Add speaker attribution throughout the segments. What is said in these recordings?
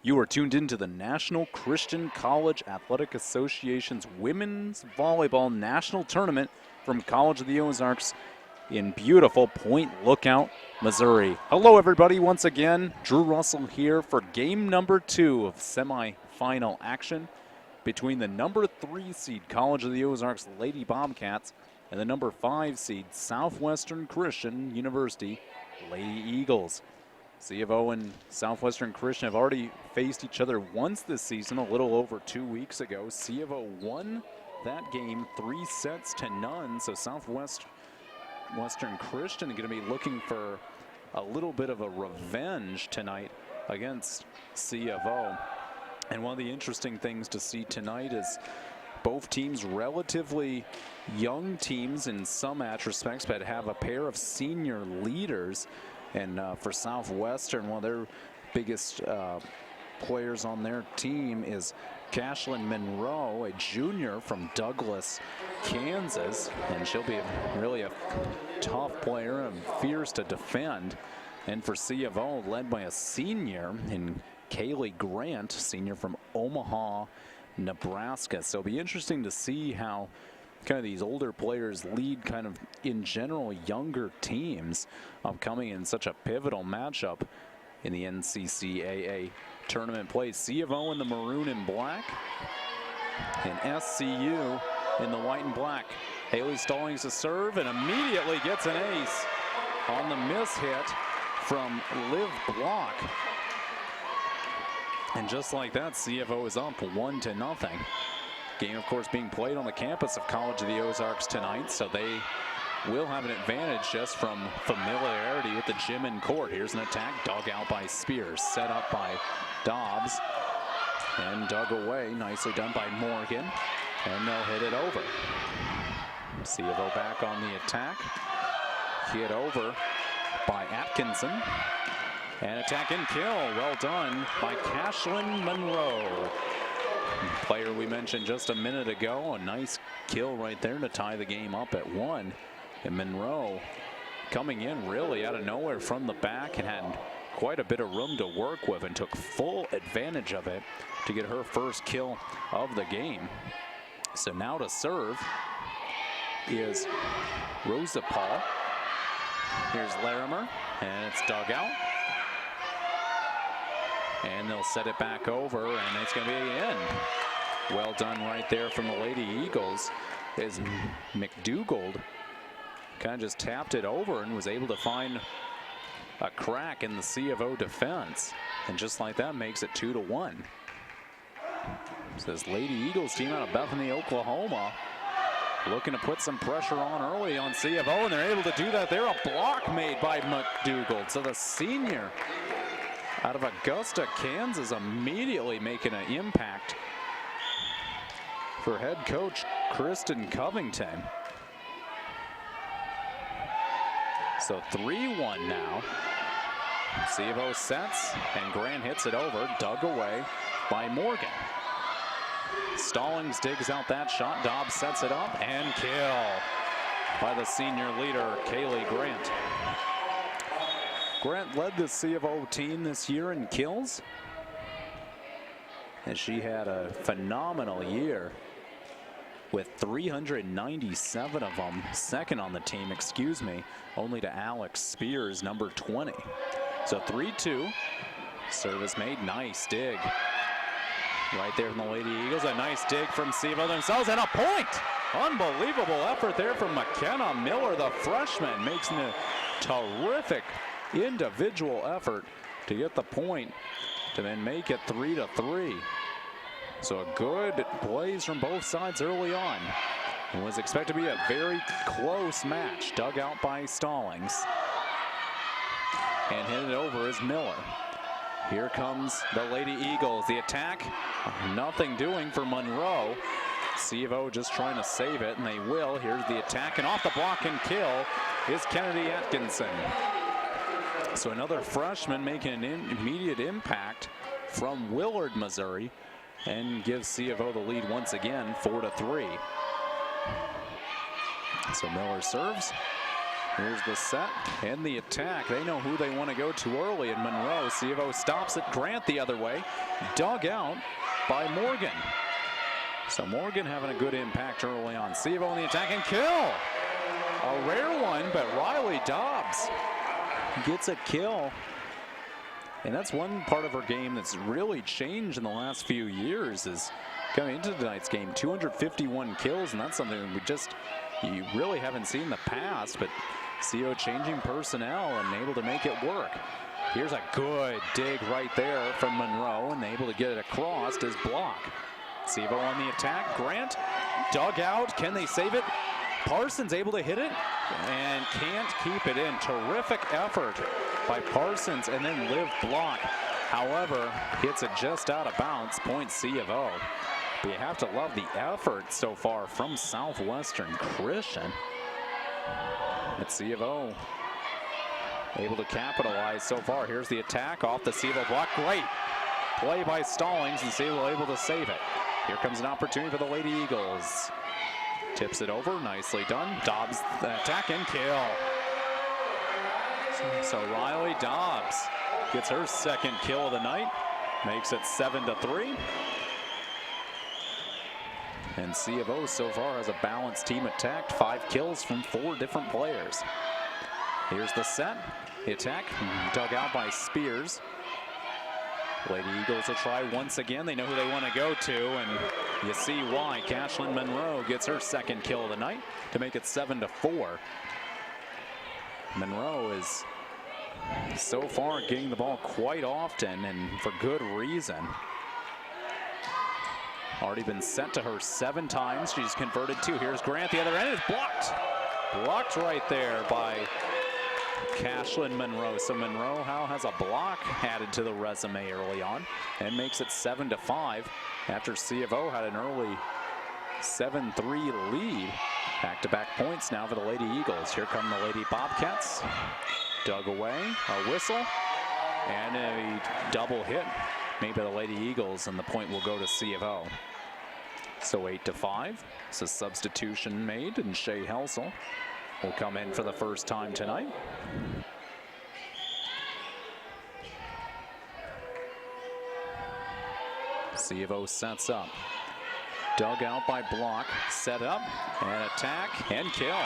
Speaker 1: You are tuned into the National Christian College Athletic Association's Women's Volleyball National Tournament from College of the Ozarks in beautiful Point Lookout, Missouri. Hello, everybody. Once again, Drew Russell here for game number 2 of semifinal action between the number 3 seed College of the Ozarks Lady Bobcats and the number 5 seed Southwestern Christian University Lady Eagles. C of O and Southwestern Christian have already faced each other once this season, a little over 2 weeks ago. C of O won that game 3-0, so Southwestern Christian going to be looking for a little bit of a revenge tonight against C of O. And one of the interesting things to see tonight is both teams relatively young teams in some respects, but have a pair of senior leaders. And for Southwestern, one of their biggest players on their team is Cashlyn Monroe, a junior from Douglas, Kansas. And she'll be really a tough player and fierce to defend. And for C of O, led by a senior in Kaylee Grant, senior from Omaha, Nebraska. So it'll be interesting to see how kind of these older players lead kind of in general younger teams coming in such a pivotal matchup in the NCCAA tournament play. C of O in the maroon and black and SCU in the white and black. Haley Stallings to serve and immediately gets an ace on the miss hit from Liv Block. And just like that, C of O is up 1-0. Game, of course, being played on the campus of College of the Ozarks tonight, so they will have an advantage just from familiarity with the gym and court. Here's an attack dug out by Spears, set up by Dobbs, and dug away. Nicely done by Morgan, and they'll hit it over. C of O back on the attack. Hit over by Atkinson. And attack and kill. Well done by Cashlyn Monroe. Player we mentioned just a minute ago. A nice kill right there to tie the game up at 1. And Monroe coming in really out of nowhere from the back and had quite a bit of room to work with and took full advantage of it to get her first kill of the game. So now to serve is Rosa Paul. Here's Larimer, and it's dug out. And they'll set it back over, and it's going to be in. Well done right there from the Lady Eagles as McDougald kind of just tapped it over and was able to find a crack in the C of O defense. And just like that makes it 2-1. So this Lady Eagles team out of Bethany, Oklahoma, looking to put some pressure on early on C of O, and they're able to do that. They're a block made by McDougald. So the senior out of Augusta, Kansas, immediately making an impact for head coach Kristen Covington. So 3-1 now. C of O sets, and Grant hits it over, dug away by Morgan. Stallings digs out that shot. Dobbs sets it up, and kill by the senior leader, Kaylee Grant. Grant led the C of O team this year in kills, and she had a phenomenal year with 397 of them. Second on the team, only to Alex Spears, number 20. So 3-2. Service made. Nice dig right there from the Lady Eagles. A nice dig from C of O themselves, and a point. Unbelievable effort there from McKenna Miller, the freshman, makes a terrific individual effort to get the point to then make it 3-3. So a good blaze from both sides early on. It was expected to be a very close match. Dug out by Stallings, and hit it over is Miller. Here comes the Lady Eagles. The attack, nothing doing for Monroe. C of O just trying to save it, and they will. Here's the attack, and off the block and kill is Kennedy Atkinson. So another freshman making an immediate impact from Willard, Missouri, and gives C of O the lead once again, 4-3. So Miller serves, Here's the set and the attack. They know who they want to go to early in Monroe. C of O stops it. Grant the other way. Dug out by Morgan. So Morgan having a good impact early on. C of O in the attack and kill. A rare one, but Riley Dobbs gets a kill. And that's one part of her game that's really changed in the last few years, is coming into tonight's game, 251 kills, and that's something you really haven't seen in the past, but CO changing personnel and able to make it work. Here's a good dig right there from Monroe, and able to get it across his block. Sevo on the attack. Grant dug out. Can they save it? Parsons able to hit it and can't keep it in. Terrific effort by Parsons, and then Liv block. However, hits it just out of bounds. Point C of O. But you have to love the effort so far from Southwestern Christian. It's C of O able to capitalize so far. Here's the attack off the C of O block. Great play by Stallings, and C of O able to save it. Here comes an opportunity for the Lady Eagles. Tips it over, nicely done. Dobbs attack and kill. So Riley Dobbs gets her second kill of the night, makes it 7-3. And C of O so far has a balanced team attack, 5 kills from 4 different players. Here's the set, the attack, dug out by Spears. Lady Eagles will try once again. They know who they want to go to, and you see why. Cashlyn Monroe gets her second kill of the night to make it 7-4. Monroe is so far getting the ball quite often, and for good reason. Already been sent to her 7 times. She's converted 2. Here's Grant. The other end is blocked. Blocked right there by Cashlyn Monroe. So Monroe now has a block added to the resume early on and makes it 7-5 after C of O had an early 7-3 lead. Back-to-back points now for the Lady Eagles. Here come the Lady Bobcats. Dug away, a whistle, and a double hit. Maybe the Lady Eagles, and the point will go to C of O. So 8-5. It's a substitution made, and Shay Helsel will come in for the first time tonight. C of O sets up. Dug out by block, set up, and attack, and kill.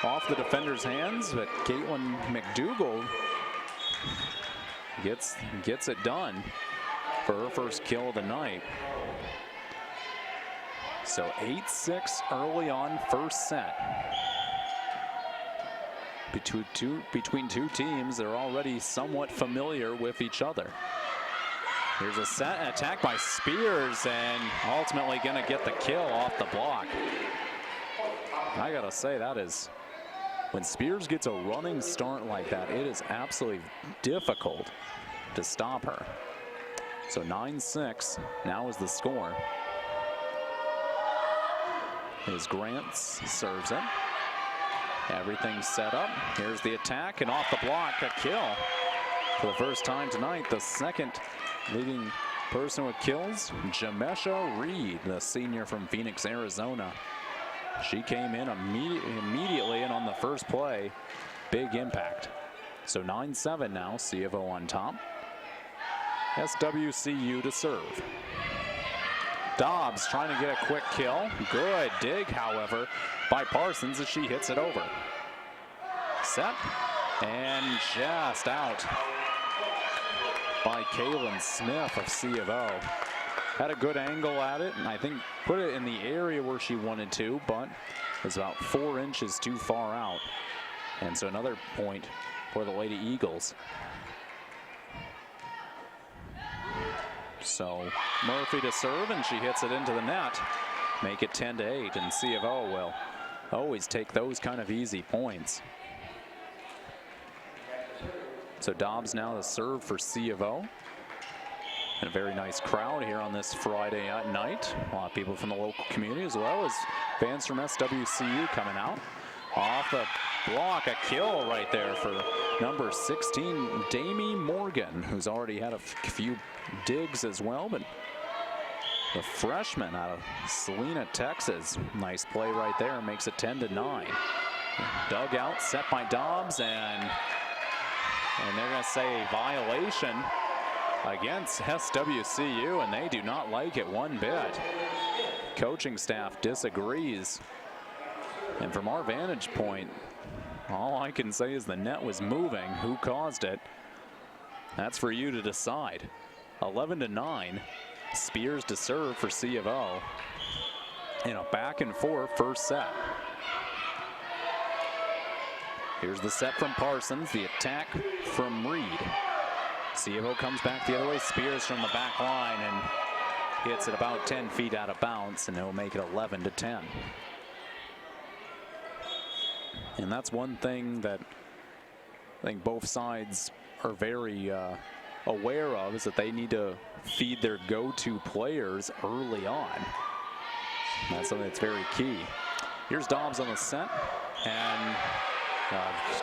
Speaker 1: Off the defender's hands, but Caitlin McDougall gets it done for her first kill of the night. So 8-6 early on, first set. Between two teams, they're already somewhat familiar with each other. Here's a set, an attack by Spears, and ultimately gonna get the kill off the block. I gotta say, that is, when Spears gets a running start like that, it is absolutely difficult to stop her. So 9-6 now is the score. As Grant serves it. Everything's set up. Here's the attack, and off the block, a kill. For the first time tonight, the second leading person with kills, Jamesha Reed, the senior from Phoenix, Arizona. She came in immediately, and on the first play, big impact. So 9-7 now, C of O on top. SWCU to serve. Dobbs trying to get a quick kill. Good dig, however, by Parsons as she hits it over. Set, and just out by Kaylin Smith of C of O. Had a good angle at it, and I think put it in the area where she wanted to, but it's about 4 inches too far out. And so another point for the Lady Eagles. So Murphy to serve, and she hits it into the net. Make it 10-8, and C of O will always take those kind of easy points. So Dobbs now to serve for C of O. And a very nice crowd here on this Friday night. A lot of people from the local community, as well as fans from SWCU coming out. Off the block, a kill right there for number 16, Damie Morgan, who's already had a few digs as well, but the freshman out of Salina, Texas. Nice play right there, makes it 10-9. Dug out, set by Dobbs, and they're going to say a violation against SWCU, and they do not like it one bit. Coaching staff disagrees. And from our vantage point, all I can say is the net was moving. Who caused it? That's for you to decide. 11-9. Spears to serve for C of O. In a back and forth first set. Here's the set from Parsons, the attack from Reed. C of O comes back the other way. Spears from the back line and hits it about 10 feet out of bounds, and it'll make it 11-10. And that's one thing that I think both sides are very aware of, is that they need to feed their go-to players early on. That's something that's very key. Here's Dobbs on the set, and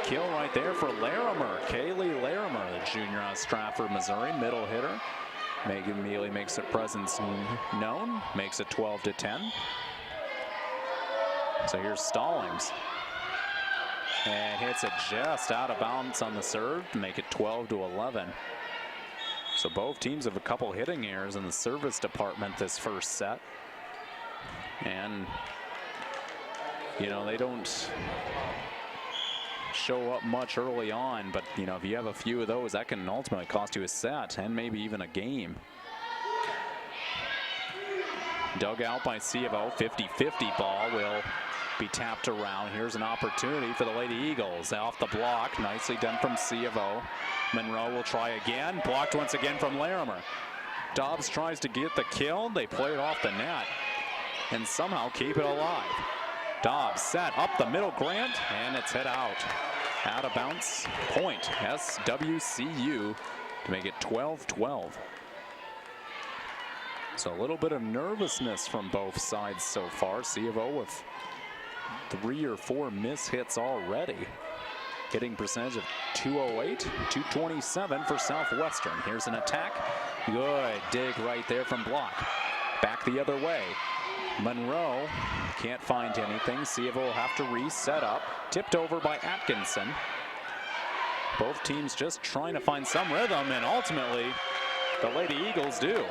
Speaker 1: kill right there for Larimer. Kaylee Larimer, the junior out of Stratford, Missouri, middle hitter. Immediately makes her presence known, makes it 12-10. So here's Stallings. And hits it just out of bounds on the serve to make it 12-11. So both teams have a couple hitting errors in the service department this first set. And, you know, they don't show up much early on, but, you know, if you have a few of those, that can ultimately cost you a set and maybe even a game. Dug out by C of O, 50-50 ball will be tapped around. Here's an opportunity for the Lady Eagles. Off the block, nicely done from C of O. Monroe will try again, blocked once again from Larimer. Dobbs tries to get the kill. They play it off the net and somehow keep it alive. Dobbs set up the middle, Grant, and it's hit out. Out of bounds, point, SWCU, to make it 12-12. So a little bit of nervousness from both sides so far. C of O with 3 or 4 miss hits already. Hitting percentage of 208, 227 for Southwestern. Here's an attack. Good dig right there from block. Back the other way. Monroe can't find anything. C of O will have to reset up. Tipped over by Atkinson. Both teams just trying to find some rhythm, and ultimately the Lady Eagles do.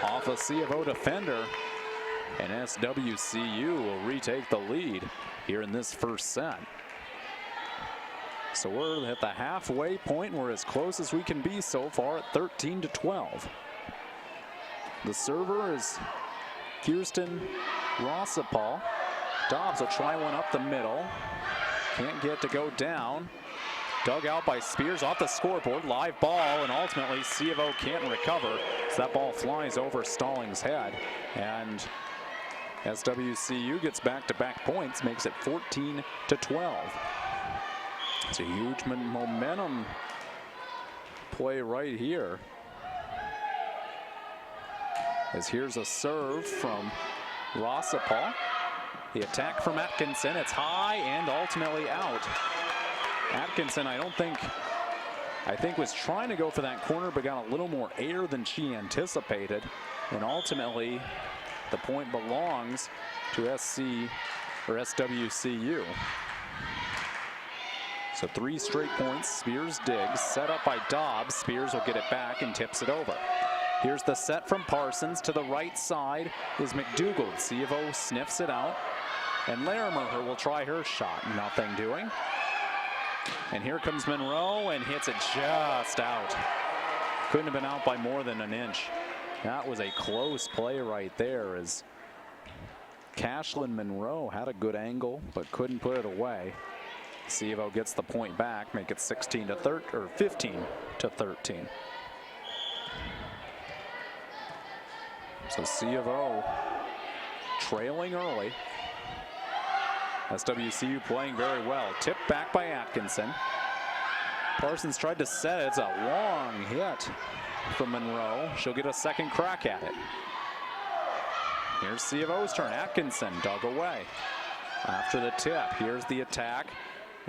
Speaker 1: Off a C of O defender, and SWCU will retake the lead here in this first set. So we're at the halfway point. We're as close as we can be so far at 13-12. The server is Kirsten Rossipal. Dobbs will try one up the middle. Can't get to go down. Dug out by Spears off the scoreboard. Live ball, and ultimately C of O can't recover. So that ball flies over Stallings' head. And SWCU gets back-to-back points, makes it 14-12. It's a huge momentum play right here. As here's a serve from Rossipal. The attack from Atkinson. It's high and ultimately out. Atkinson, I think was trying to go for that corner, but got a little more air than she anticipated. And ultimately, the point belongs to SWCU. So 3 straight points. Spears digs, set up by Dobbs. Spears will get it back and tips it over. Here's the set from Parsons. To the right side is McDougald. C of O sniffs it out. And Larimer will try her shot. Nothing doing. And here comes Monroe and hits it just out. Couldn't have been out by more than an inch. That was a close play right there, as Cashlyn Monroe had a good angle but couldn't put it away. C of O gets the point back, make it 15-13. So C of O trailing early. SWCU playing very well. Tipped back by Atkinson. Parsons tried to set it. It's a long hit from Monroe. She'll get a second crack at it. Here's C of O's turn. Atkinson dug away. After the tip, here's the attack.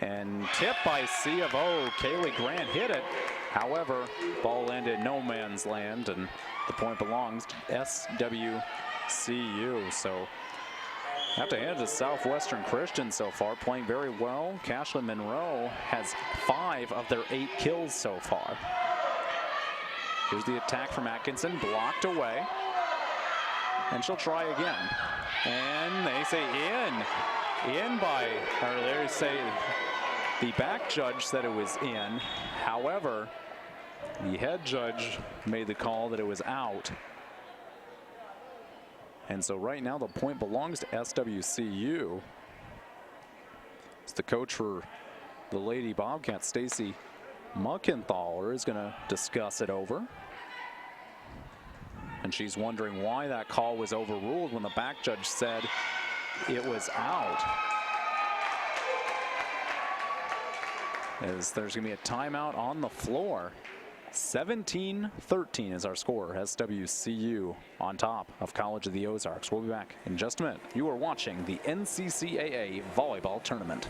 Speaker 1: And tip by C of O. Kaylee Grant hit it. However, ball landed no man's land, and the point belongs to SWCU. So Have to hand it to Southwestern Christian so far, playing very well. Cashlyn Monroe has 5 of their 8 kills so far. Here's the attack from Atkinson, blocked away. And she'll try again. And they say they say the back judge said it was in. However, the head judge made the call that it was out. And so right now the point belongs to SWCU. It's the coach for the Lady Bobcats, Stacy Muckenthaler, is going to discuss it over. And she's wondering why that call was overruled when the back judge said it was out. As there's going to be a timeout on the floor. 17-13 is our score. SWCU on top of College of the Ozarks. We'll be back in just a minute. You are watching the NCCAA Volleyball Tournament.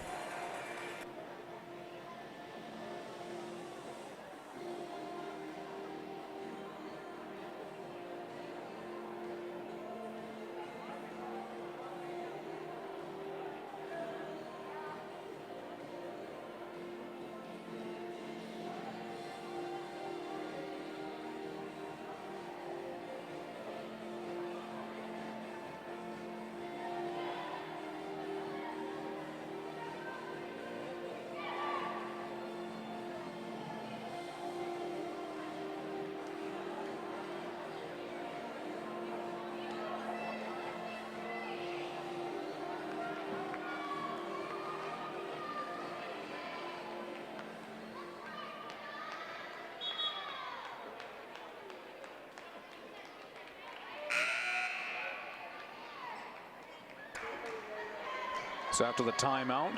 Speaker 1: So after the timeout,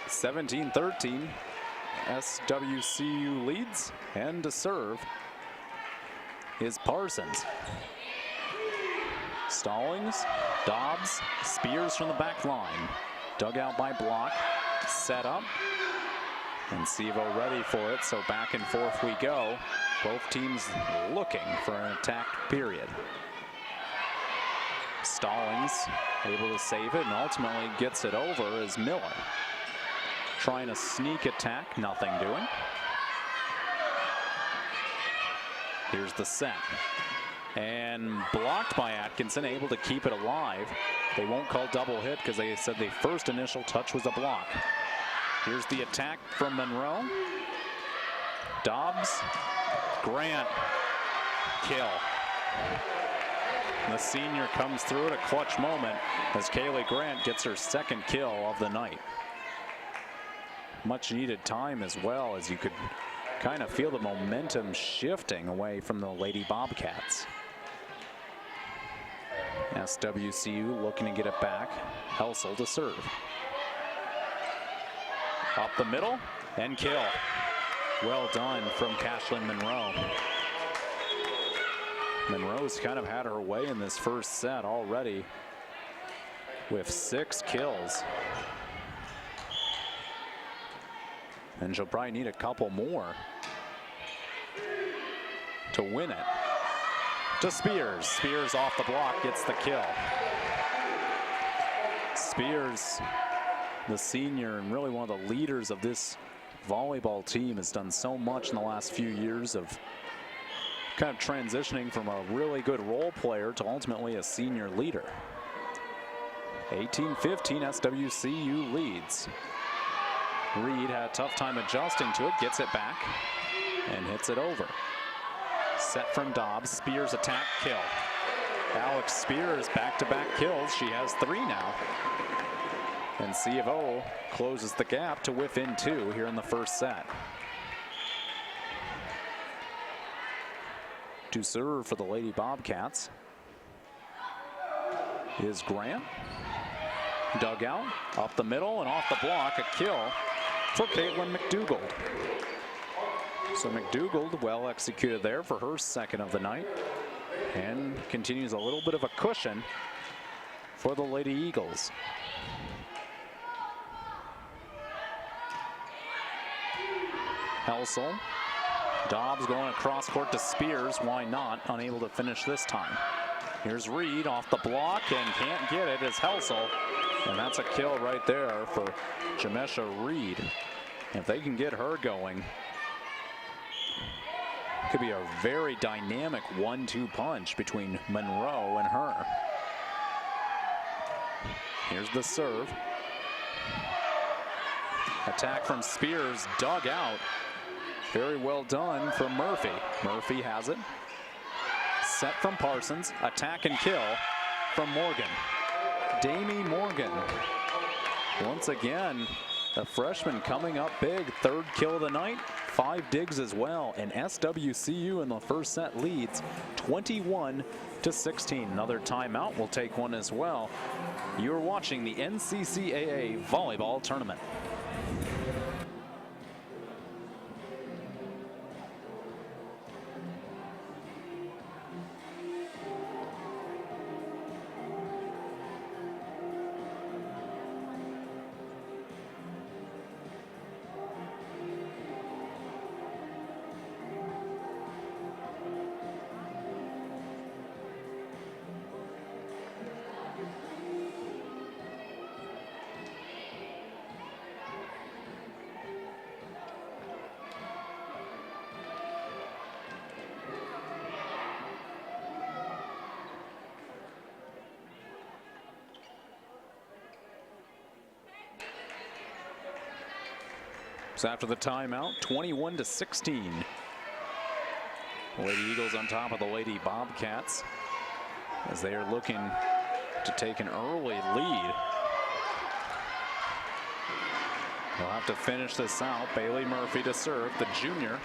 Speaker 1: 17-13, SWCU leads, and to serve is Parsons. Stallings, Dobbs, Spears from the back line. Dug out by Block, set up, and Sevo ready for it, so back and forth we go. Both teams looking for an attack period. Stallings able to save it and ultimately gets it over as Miller trying a sneak attack, nothing doing. Here's the set and blocked by Atkinson, able to keep it alive. They won't call double hit because they said the first initial touch was a block. Here's the attack from Monroe. Dobbs, Grant, kill. The senior comes through at a clutch moment as Kaylee Grant gets her second kill of the night. Much needed time as well, as you could kind of feel the momentum shifting away from the Lady Bobcats. SWCU looking to get it back. Helsel to serve. Up the middle and kill. Well done from Cashlyn Monroe. Monroe's kind of had her way in this first set already with 6 kills. And she'll probably need a couple more to win it. To Spears. Spears off the block, gets the kill. Spears, the senior and really one of the leaders of this volleyball team, has done so much in the last few years of kind of transitioning from a really good role player to ultimately a senior leader. 18-15, SWCU leads. Reed had a tough time adjusting to it, gets it back and hits it over. Set from Dobbs, Spears attack, kill. Alex Spears back-to-back kills. She has 3 now. And C of O closes the gap to within 2 here in the first set. To serve for the Lady Bobcats is Grant. Dug out, up the middle and off the block, a kill for Caitlin McDougald. So McDougald well executed there for her second of the night and continues a little bit of a cushion for the Lady Eagles. Helsel. Dobbs going across court to Spears. Why not? Unable to finish this time. Here's Reed off the block and can't get it as Helsel. And that's a kill right there for Jamesha Reed. If they can get her going, could be a very dynamic 1-2 punch between Monroe and her. Here's the serve. Attack from Spears, dug out. Very well done from Murphy. Murphy has it. Set from Parsons. Attack and kill from Morgan. Damie Morgan. Once again, a freshman coming up big. Third kill of the night. 5 digs as well. And SWCU in the first set leads 21-16. Another timeout. We'll take one as well. You're watching the NCCAA Volleyball Tournament. So after the timeout, 21-16. Lady Eagles on top of the Lady Bobcats as they are looking to take an early lead. They'll have to finish this out. Bailey Murphy to serve, the junior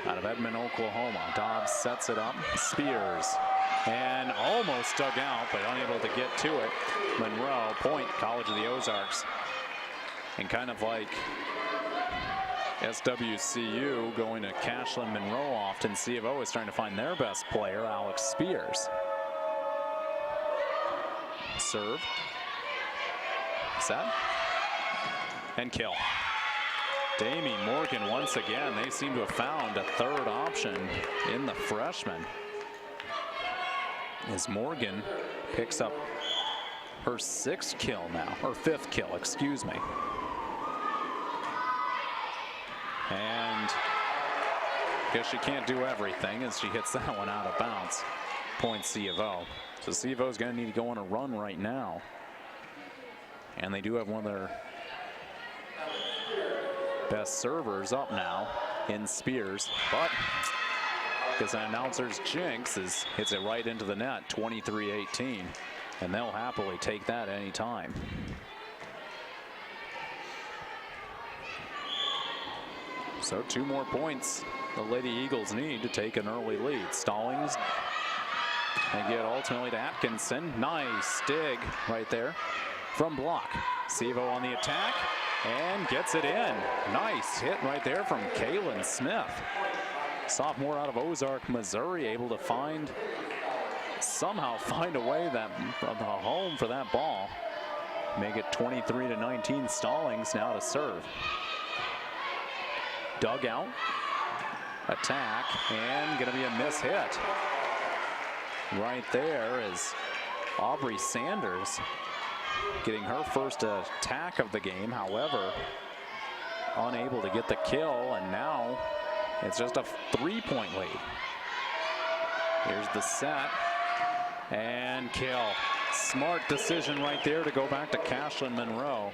Speaker 1: out of Edmond, Oklahoma. Dobbs sets it up. Spears. And almost dug out, but unable to get to it. Monroe, point, College of the Ozarks. And kind of like SWCU going to Cashlin Monroe often, C of O is trying to find their best player, Alex Spears. Serve. Set. And kill. Damie Morgan once again. They seem to have found a third option in the freshman. As Morgan picks up her 6th kill now, or 5th kill, excuse me. And I guess she can't do everything as she hits that one out of bounds. Point C of O. So C of O is going to need to go on a run right now. And they do have one of their best servers up now in Spears. But because an announcer's jinx hits it right into the net, 23-18. And they'll happily take that any time. So 2 more points the Lady Eagles need to take an early lead. Stallings and get ultimately to Atkinson. Nice dig right there from block. Sevo on the attack and gets it in. Nice hit right there from Kaylin Smith. Sophomore out of Ozark, Missouri, able to somehow find a way from the home for that ball. Make it 23-19. Stallings now to serve. Dug out, attack, and gonna be a miss hit. Right there is Aubrey Sanders getting her first attack of the game, however, unable to get the kill, and now it's just a 3-point lead. Here's the set, and kill. Smart decision right there to go back to Cashlin Monroe.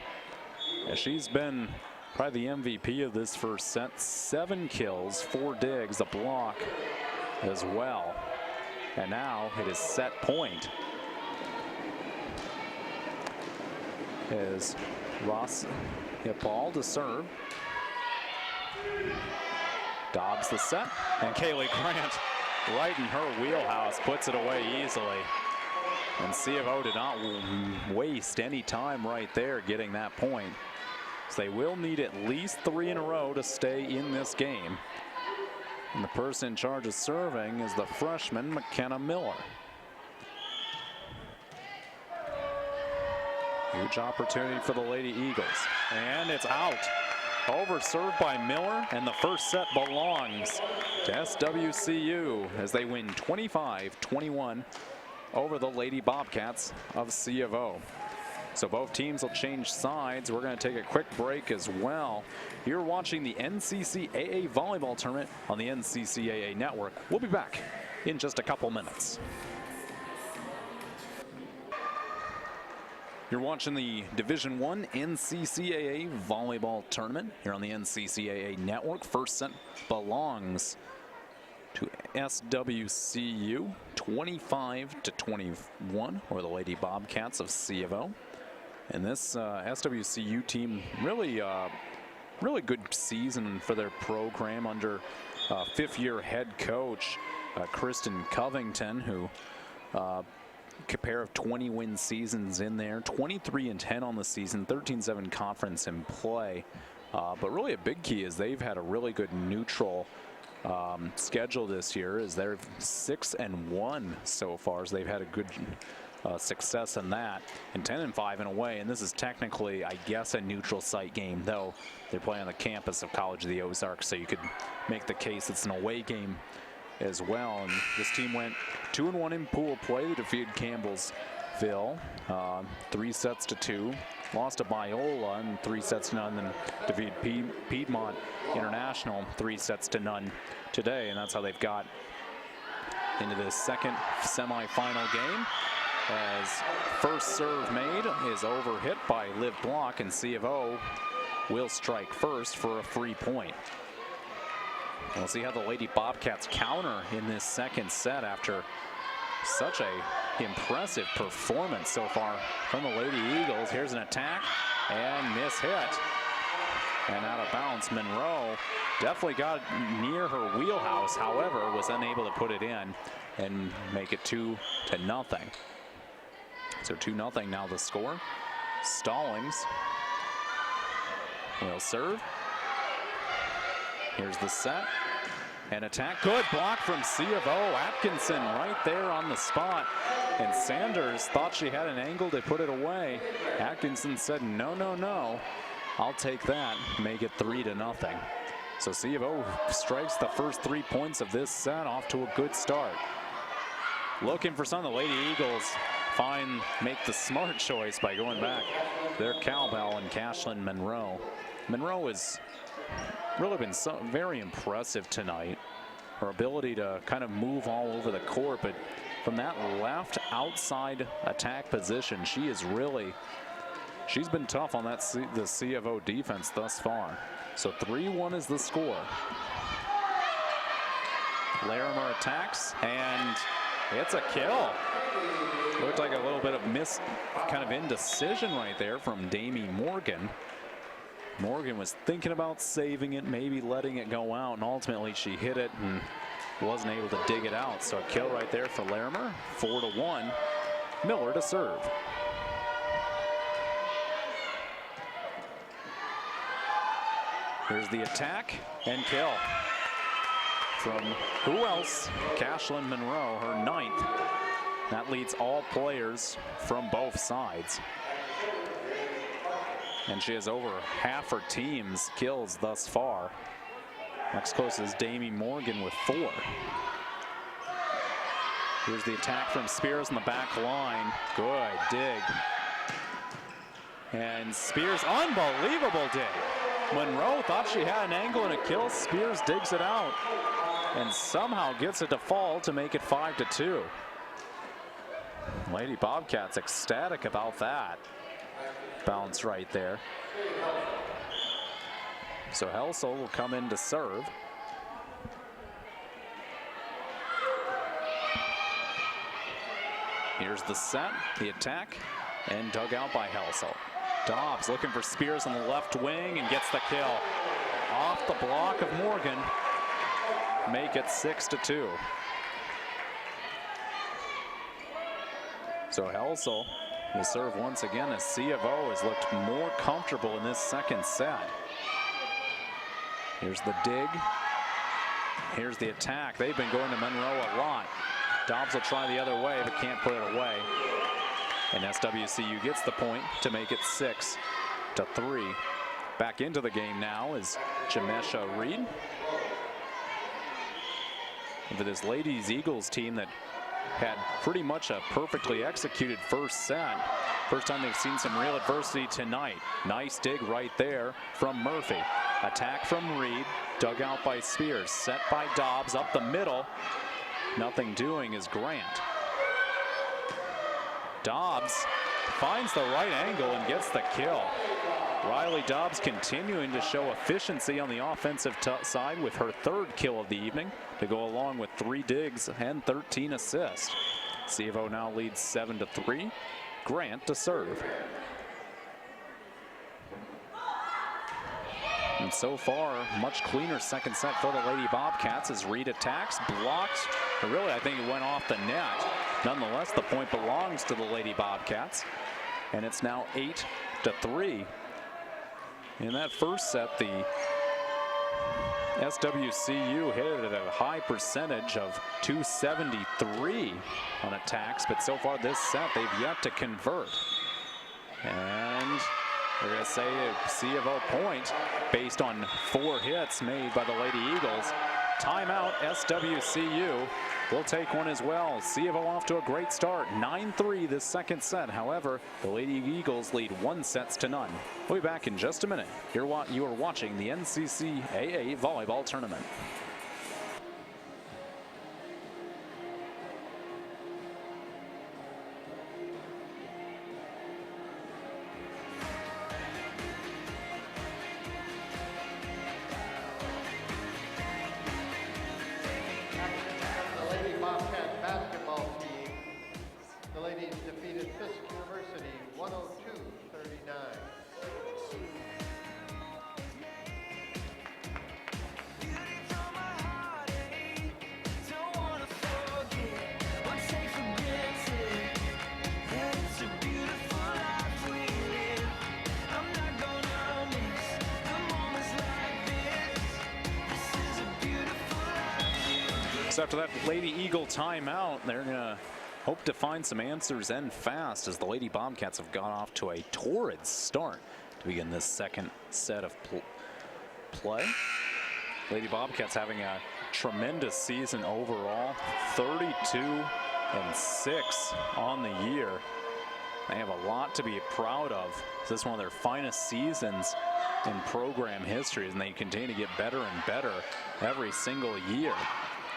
Speaker 1: As she's been probably the MVP of this first set. 7 kills, 4 digs, a block as well. And now it is set point. Is Ross hit ball to serve. Dobbs the set, and Kaylee Grant right in her wheelhouse puts it away easily. And C of O did not waste any time right there getting that point. So they will need at least 3 in a row to stay in this game. And the person in charge of serving is the freshman McKenna Miller. Huge opportunity for the Lady Eagles. And it's out. Over serve by Miller, and the first set belongs to SWCU as they win 25-21 over the Lady Bobcats of C of O. So both teams will change sides. We're going to take a quick break as well. You're watching the NCCAA Volleyball Tournament on the NCCAA Network. We'll be back in just a couple minutes. You're watching the Division I NCCAA Volleyball Tournament here on the NCCAA Network. First set belongs to SWCU, 25-21, or the Lady Bobcats of C of O. And this SWCU team really good season for their program under fifth-year head coach Kristen Covington, who a pair of 20-win seasons in there, 23-10 on the season, 13-7 conference in play. But really a big key is they've had a really good neutral schedule this year, as they're 6-1 so far, so they've had a good success in that, and 10-5 in away. And this is technically, I guess, a neutral site game, though they're playing on the campus of College of the Ozarks, so you could make the case it's an away game as well. And this team went 2-1 in pool play. They defeated Campbellsville 3-2, lost to Biola in 3-0, then defeated Piedmont International 3-0 today, and that's how they've got into this second semifinal game. As first serve made is over hit by Liv Block, and C of O will strike first for a free point. We'll see how the Lady Bobcats counter in this second set after such a impressive performance so far from the Lady Eagles. Here's an attack and miss hit. And out of bounds. Monroe definitely got near her wheelhouse, however, was unable to put it in and make it 2-0. So 2-0 now the score. Stallings will serve. Here's the set. And attack. Good block from C of O. Atkinson right there on the spot. And Sanders thought she had an angle to put it away. Atkinson said, no, no, no. I'll take that. Make it 3-0. So C of O strikes the first 3 points of this set, off to a good start. Looking for some of the Lady Eagles. Make the smart choice by going back their cowbell and Cashlyn Monroe. Monroe has really been very impressive tonight. Her ability to kind of move all over the court, but from that left outside attack position, she's been tough on that the C of O defense thus far. So 3-1 is the score. Larimer attacks, and it's a kill. Looked like a little bit of kind of indecision right there from Damie Morgan. Morgan was thinking about saving it, maybe letting it go out, and ultimately she hit it and wasn't able to dig it out. So a kill right there for Larimer. 4-1. Miller to serve. Here's the attack and kill from who else? Cashlyn Monroe, her 9th. That leads all players from both sides. And she has over half her team's kills thus far. Next closest is Damie Morgan with 4. Here's the attack from Spears on the back line. Good dig. And Spears, unbelievable dig. Monroe thought she had an angle and a kill. Spears digs it out and somehow gets it to fall to make it 5-2. Lady Bobcats ecstatic about that. Bounce right there. So Helsel will come in to serve. Here's the set, the attack, and dug out by Helsel. Dobbs looking for Spears on the left wing and gets the kill. Off the block of Morgan. Make it 6-2. So Helsel will serve once again as C of O has looked more comfortable in this second set. Here's the dig. Here's the attack. They've been going to Monroe a lot. Dobbs will try the other way, but can't put it away. And SWCU gets the point to make it 6-3. Back into the game now is Jamesha Reed. And for this ladies Eagles team that had pretty much a perfectly executed first set. First time they've seen some real adversity tonight. Nice dig right there from Murphy. Attack from Reed, dug out by Spears, set by Dobbs up the middle. Nothing doing is Grant. Dobbs finds the right angle and gets the kill. Riley Dobbs continuing to show efficiency on the offensive side with her third kill of the evening to go along with 3 digs and 13 assists. C of O now leads 7-3. Grant to serve. And so far, much cleaner second set for the Lady Bobcats as Reed attacks, blocked. But really, I think it went off the net. Nonetheless, the point belongs to the Lady Bobcats. And it's now 8-3. In that first set, the SWCU hit it at a high percentage of 273 on attacks, but so far this set, they've yet to convert. And we're going to say a C of O point based on 4 hits made by the Lady Eagles. Timeout, SWCU will take one as well. C of O off to a great start, 9-3 this second set. However, the Lady Eagles lead 1-0. We'll be back in just a minute. You are watching the NCCAA Volleyball Tournament. So after that Lady Eagle timeout, they're going to hope to find some answers and fast as the Lady Bobcats have gone off to a torrid start to begin this second set of play. Lady Bobcats having a tremendous season overall, 32-6 on the year. They have a lot to be proud of. This is one of their finest seasons in program history, and they continue to get better and better every single year.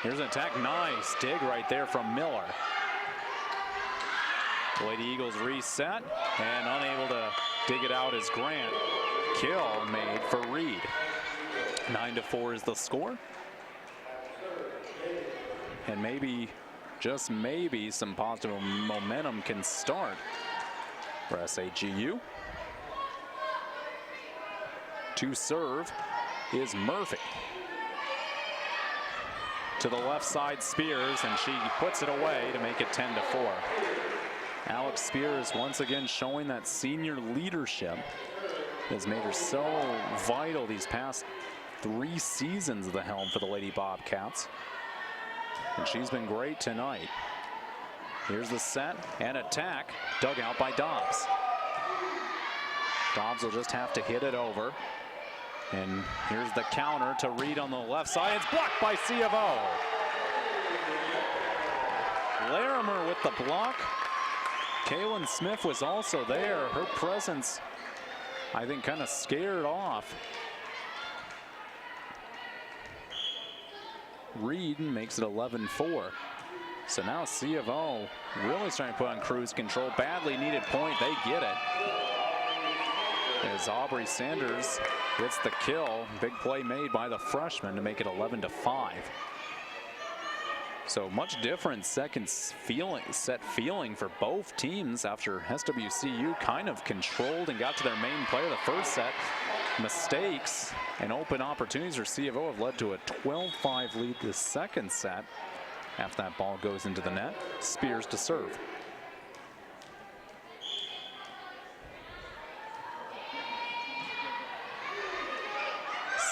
Speaker 1: Here's an attack, nice dig right there from Miller. The Lady Eagles reset and unable to dig it out as Grant. Kill made for Reed. 9-4 is the score. And maybe, just maybe, some positive momentum can start for SAGU. To serve is Murphy. To the left side, Spears, and she puts it away to make it 10-4. Alex Spears once again showing that senior leadership has made her so vital these past 3 seasons of the helm for the Lady Bobcats. And she's been great tonight. Here's the set and attack, dug out by Dobbs. Dobbs will just have to hit it over. And here's the counter to Reed on the left side. It's blocked by C of O. Larimer with the block. Kaylin Smith was also there. Her presence, I think, kind of scared off Reed and makes it 11-4. So now C of O really starting to put on cruise control. Badly needed point. They get it. As Aubrey Sanders gets the kill. Big play made by the freshman to make it 11-5. So much different second set feeling for both teams after SWCU kind of controlled and got to their main play of the first set. Mistakes and open opportunities for C of O have led to a 12-5 lead this second set. After that ball goes into the net, Spears to serve.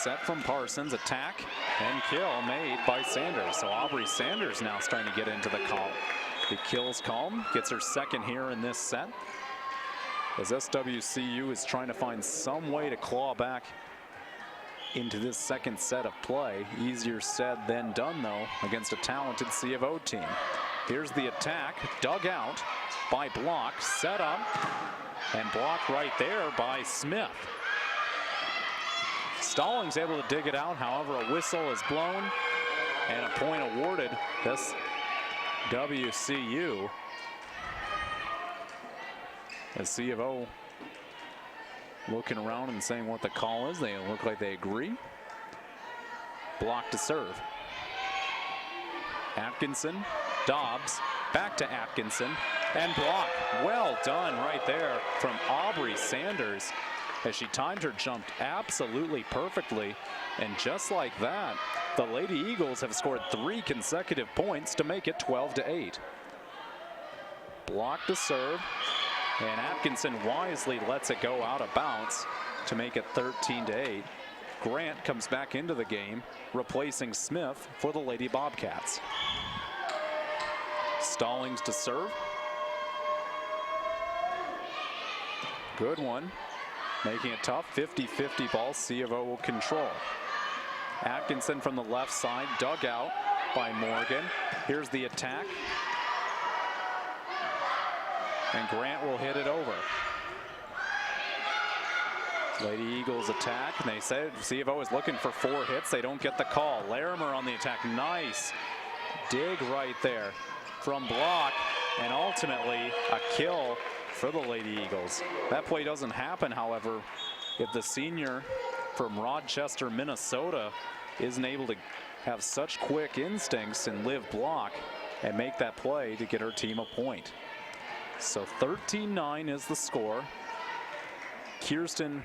Speaker 1: Set from Parsons, attack and kill made by Sanders. So Aubrey Sanders now starting to get into the kills column. Gets her second here in this set. as SWCU is trying to find some way to claw back into this second set of play. Easier said than done, though, against a talented C of O team. Here's the attack, dug out by Block, set up, and blocked right there by Smith. Stallings able to dig it out, however, a whistle is blown and a point awarded this WCU. As C of O looking around and saying what the call is. They look like they agree. Block to serve. Atkinson, Dobbs, back to Atkinson, and block. Well done right there from Aubrey Sanders as she timed her jump absolutely perfectly. And just like that, the Lady Eagles have scored 3 consecutive points to make it 12-8. Block to serve, and Atkinson wisely lets it go out of bounds to make it 13-8. Grant comes back into the game, replacing Smith for the Lady Bobcats. Stallings to serve. Good one. Making it tough. 50-50 ball. C of O will control. Atkinson from the left side, dug out by Morgan. Here's the attack. And Grant will hit it over. Lady Eagles attack, and they said C of O is looking for 4 hits. They don't get the call. Larimer on the attack. Nice dig right there from Block, and ultimately a kill for the Lady Eagles. That play doesn't happen, however, if the senior from Rochester, Minnesota isn't able to have such quick instincts and live block and make that play to get her team a point. So 13-9 is the score. Kirsten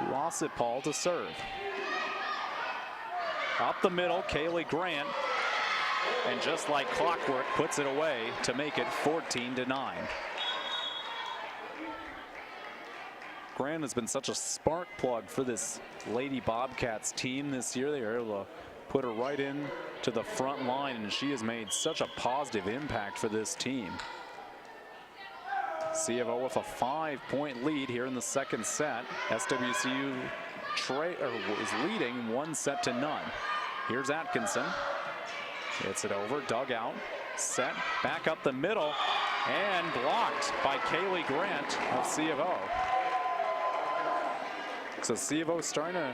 Speaker 1: Rossipal to serve. Up the middle, Kaylee Grant, and just like clockwork puts it away to make it 14-9. Grant has been such a spark plug for this Lady Bobcats team this year. They were able to put her right in to the front line, and she has made such a positive impact for this team. C of O with a 5-point lead here in the second set. SWCU is leading 1-0. Here's Atkinson. Hits it over, dug out, set, back up the middle, and blocked by Kaylee Grant of C of O. So C of O starting to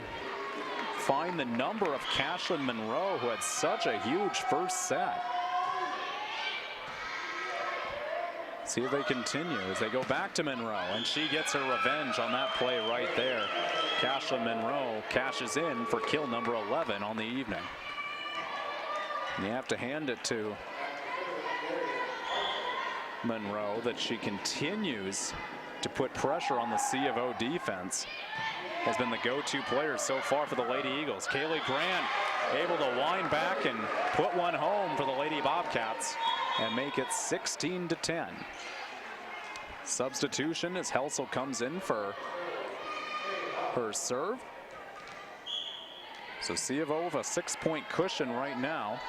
Speaker 1: find the number of Cashlyn Monroe, who had such a huge first set. See if they continue as they go back to Monroe, and she gets her revenge on that play right there. Cashlyn Monroe cashes in for kill number 11 on the evening. And you have to hand it to Monroe that she continues to put pressure on the C of O defense. Has been the go-to player so far for the Lady Eagles. Kaylee Grant able to wind back and put one home for the Lady Bobcats and make it 16-10. Substitution as Helsel comes in for her serve. So C of O with a 6-point cushion right now.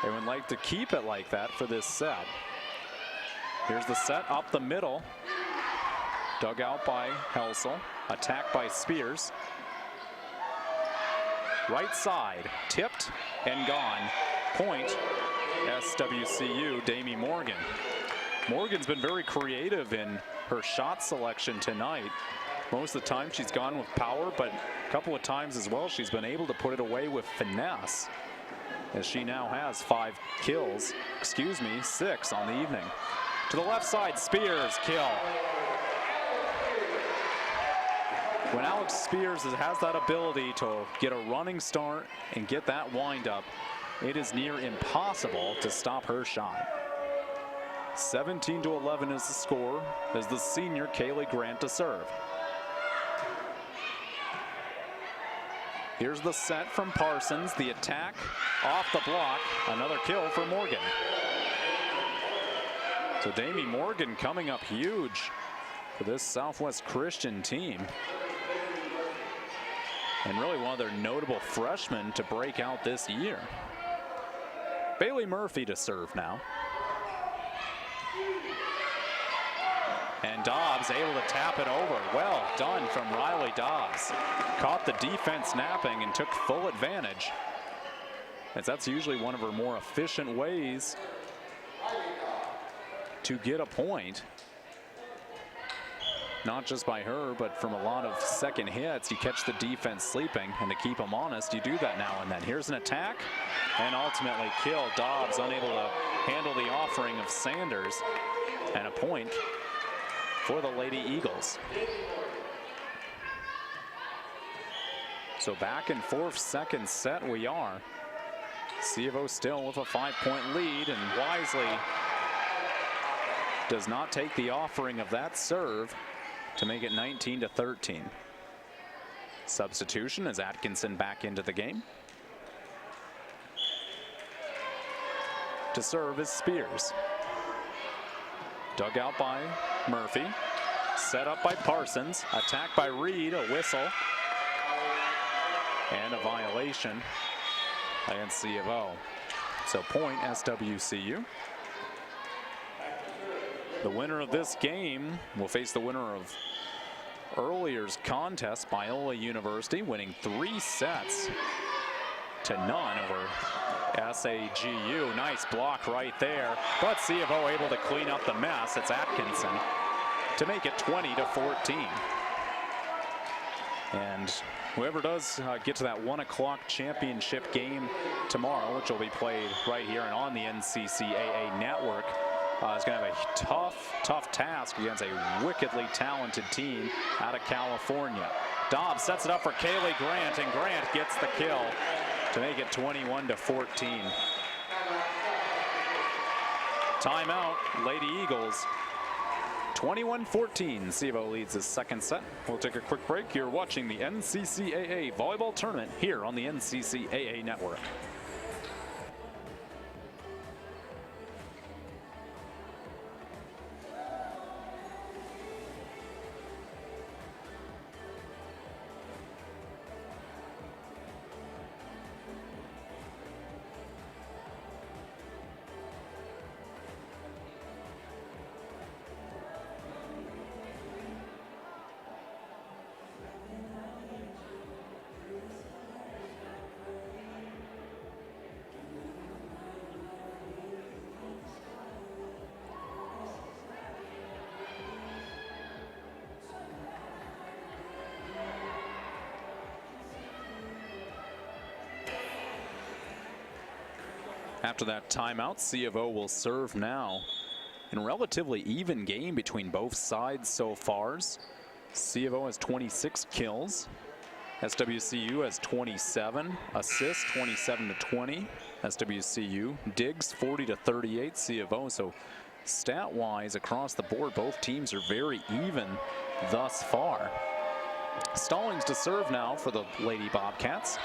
Speaker 1: They would like to keep it like that for this set. Here's the set up the middle. Dug out by Helsel. Attacked by Spears. Right side, tipped and gone. Point, SWCU, Damie Morgan. Morgan's been very creative in her shot selection tonight. Most of the time she's gone with power, but a couple of times as well she's been able to put it away with finesse, as she now has 6 on the evening. To the left side, Spears, kill. When Alex Spears has that ability to get a running start and get that wind up, it is near impossible to stop her shot. 17-11 is the score as the senior Kaylee Grant to serve. Here's the set from Parsons. The attack off the block. Another kill for Morgan. So Damie Morgan coming up huge for this Southwest Christian team. And really one of their notable freshmen to break out this year. Bailey Murphy to serve now. And Dobbs able to tap it over. Well done from Riley Dobbs. Caught the defense napping and took full advantage, as that's usually one of her more efficient ways to get a point. Not just by her, but from a lot of second hits. You catch the defense sleeping, and to keep them honest, you do that now and then. Here's an attack, and ultimately kill. Dobbs unable to handle the offering of Sanders, and a point for the Lady Eagles. So back and forth second set we are. C of O still with a 5-point lead, and wisely does not take the offering of that serve to make it 19-13. Substitution as Atkinson back into the game. To serve is Spears. Dug out by Murphy. Set up by Parsons. Attack by Reed. A whistle. And a violation against C of O. So point SWCU. The winner of this game will face the winner of earlier's contest, Biola University, winning 3 sets to none over SAGU. Nice block right there, but C of O able to clean up the mess. It's Atkinson to make it 20-14. And whoever does get to that 1 o'clock championship game tomorrow, which will be played right here and on the NCCAA network, is going to have a tough task against a wickedly talented team out of California. Dobbs sets it up for Kaylee Grant, and Grant gets the kill to make it 21-14. Timeout, Lady Eagles. 21-14. C of O leads the second set. We'll take a quick break. You're watching the NCCAA Volleyball Tournament here on the NCCAA Network. After that timeout, C of O will serve now. In a relatively even game between both sides so far. C of O has 26 kills. SWCU has 27 assists, 27-20. SWCU digs 40-38 C of O. So stat-wise across the board, both teams are very even thus far. Stallings to serve now for the Lady Bobcats.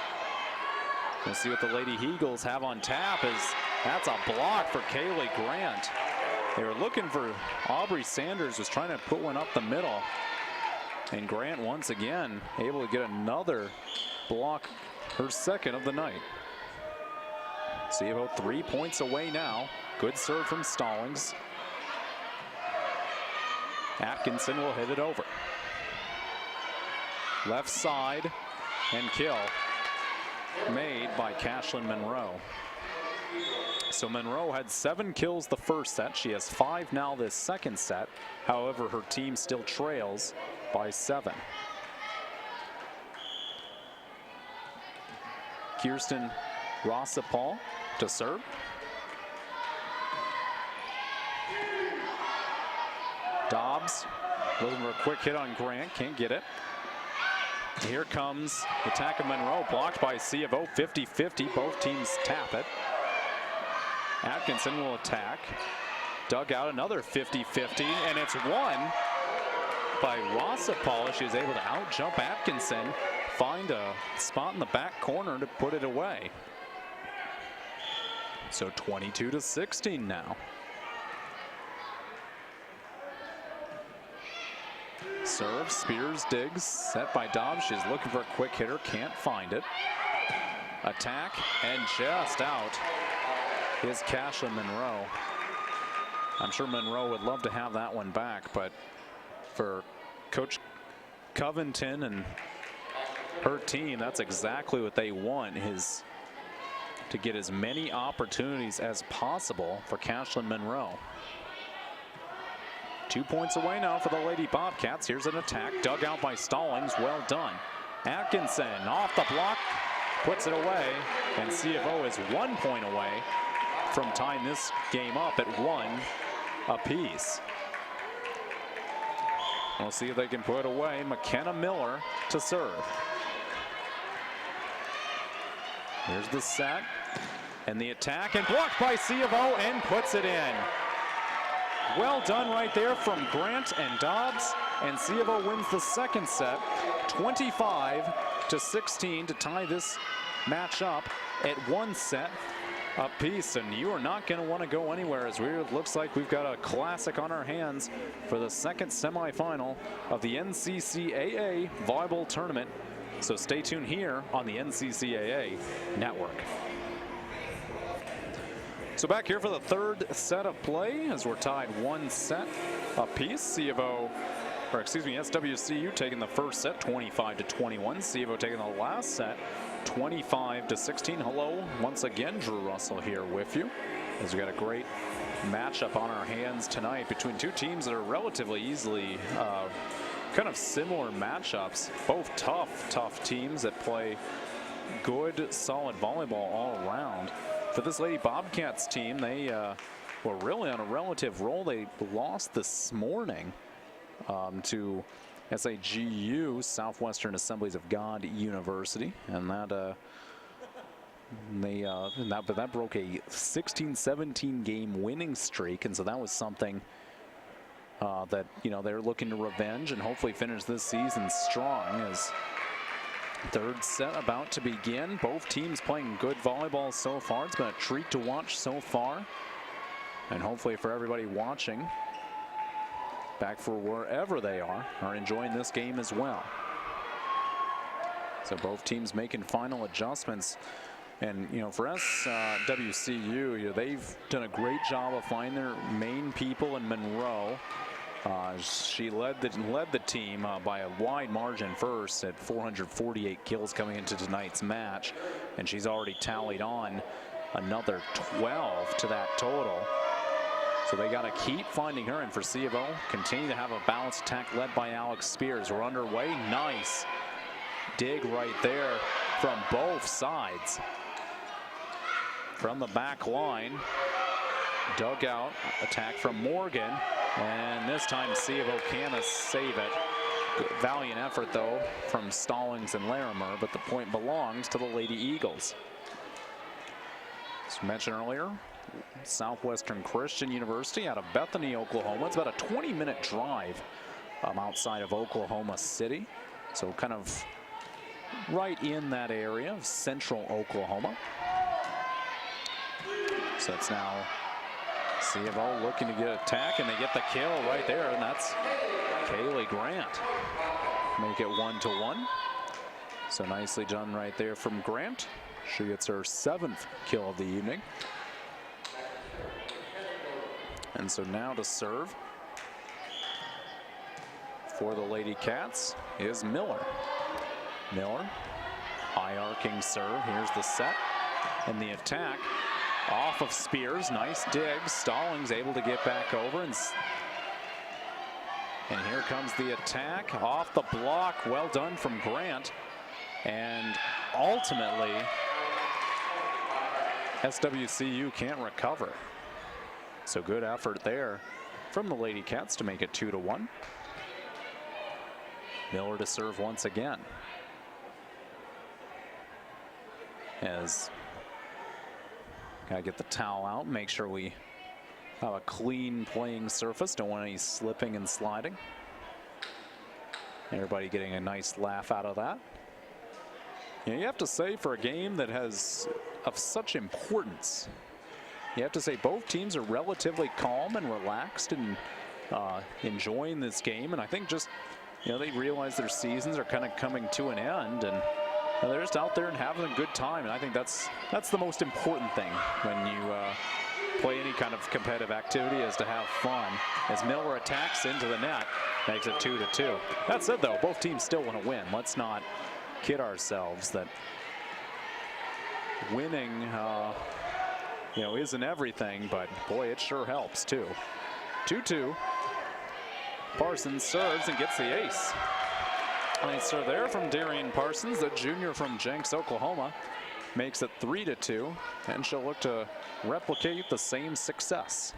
Speaker 1: We'll see what the Lady Eagles have on tap. That's a block for Kaylee Grant. They were looking for Aubrey Sanders, was trying to put one up the middle. And Grant once again able to get another block, her second of the night. See about 3 points away now. Good serve from Stallings. Atkinson will hit it over. Left side and kill. Made by Cashlyn Monroe. So Monroe had 7 kills the first set. She has 5 now this second set. However, her team still trails by 7. Kirsten Rossapal to serve. Dobbs looking for a quick hit on Grant, can't get it. Here comes the attack of Monroe, blocked by C of O, 50-50. Both teams tap it. Atkinson will attack. Dug out another 50-50, and it's won by Rossapal. She was able to out-jump Atkinson, find a spot in the back corner to put it away. So 22-16 now. Serve, Spears digs, set by Dobbs. She's looking for a quick hitter, can't find it. Attack, and just out is Cashlyn Monroe. I'm sure Monroe would love to have that one back, but for Coach Covington and her team, that's exactly what they want, is to get as many opportunities as possible for Cashlyn Monroe. 2 points away now for the Lady Bobcats. Here's an attack dug out by Stallings. Well done. Atkinson off the block, puts it away, and C of O is 1 point away from tying this game up at 1 apiece. We'll see if they can put it away. McKenna Miller to serve. Here's the set and the attack, and blocked by C of O, and puts it in. Well done right there from Grant and Dobbs, and C of O wins the second set 25-16 to tie this match up at 1 set apiece. And you are not going to want to go anywhere, as it looks like we've got a classic on our hands for the second semifinal of the NCCAA Volleyball Tournament. So stay tuned here on the NCCAA Network. So back here for the third set of play, as we're tied 1 set apiece. SWCU taking the first set 25-21. C of O taking the last set 25-16. Hello once again, Drew Russell here with you, as we got a great matchup on our hands tonight between two teams that are relatively easily kind of similar matchups. Both tough teams that play good, solid volleyball all around. For this Lady Bobcats team, they were really on a relative roll. They lost this morning to SAGU, Southwestern Assemblies of God University, and that that broke a 16-17 game winning streak, and so that was something that they're looking to revenge and hopefully finish this season strong. As third set about to begin, both teams playing good volleyball so far. It's been a treat to watch so far, and hopefully for everybody watching back for wherever they are enjoying this game as well. So both teams making final adjustments. And for SWCU, they've done a great job of finding their main people in Monroe. She led the team by a wide margin first at 448 kills coming into tonight's match, and she's already tallied on another 12 to that total. So they got to keep finding her, and for C of O, continue to have a balanced attack led by Alex Spears. We're underway. Nice dig right there from both sides. From the back line, dug out attack from Morgan, and this time C of O can save it. Valiant effort though from Stallings and Larimer, but the point belongs to the Lady Eagles. As mentioned earlier, Southwestern Christian University out of Bethany, Oklahoma. It's about a 20-minute drive outside of Oklahoma City, so kind of right in that area of central Oklahoma. So it's now C of O looking to get an attack, and they get the kill right there, and that's Kaylee Grant. Make it 1-1. So nicely done right there from Grant. She gets her 7th kill of the evening. And so now to serve for the Lady Cats is Miller. Miller, high arcing serve. Here's the set and the attack. Off of Spears, nice dig. Stallings able to get back over, and here comes the attack off the block. Well done from Grant, and ultimately SWCU can't recover. So good effort there from the Lady Cats to make it 2-1. Miller to serve once again, as gotta get the towel out, make sure we have a clean playing surface. Don't want any slipping and sliding. Everybody getting a nice laugh out of that. You have to say, for a game that has of such importance, you have to say both teams are relatively calm and relaxed and enjoying this game. And I think just, they realize their seasons are kind of coming to an end, and they're just out there and having a good time. And I think that's the most important thing when you play any kind of competitive activity is to have fun. As Miller attacks into the net, makes it 2-2. That said, though, both teams still want to win. Let's not kid ourselves that winning, isn't everything, but boy, it sure helps too. 2-2. Parsons serves and gets the ace. Nice serve there from Darian Parsons, the junior from Jenks, Oklahoma. Makes it 3-2, and she'll look to replicate the same success.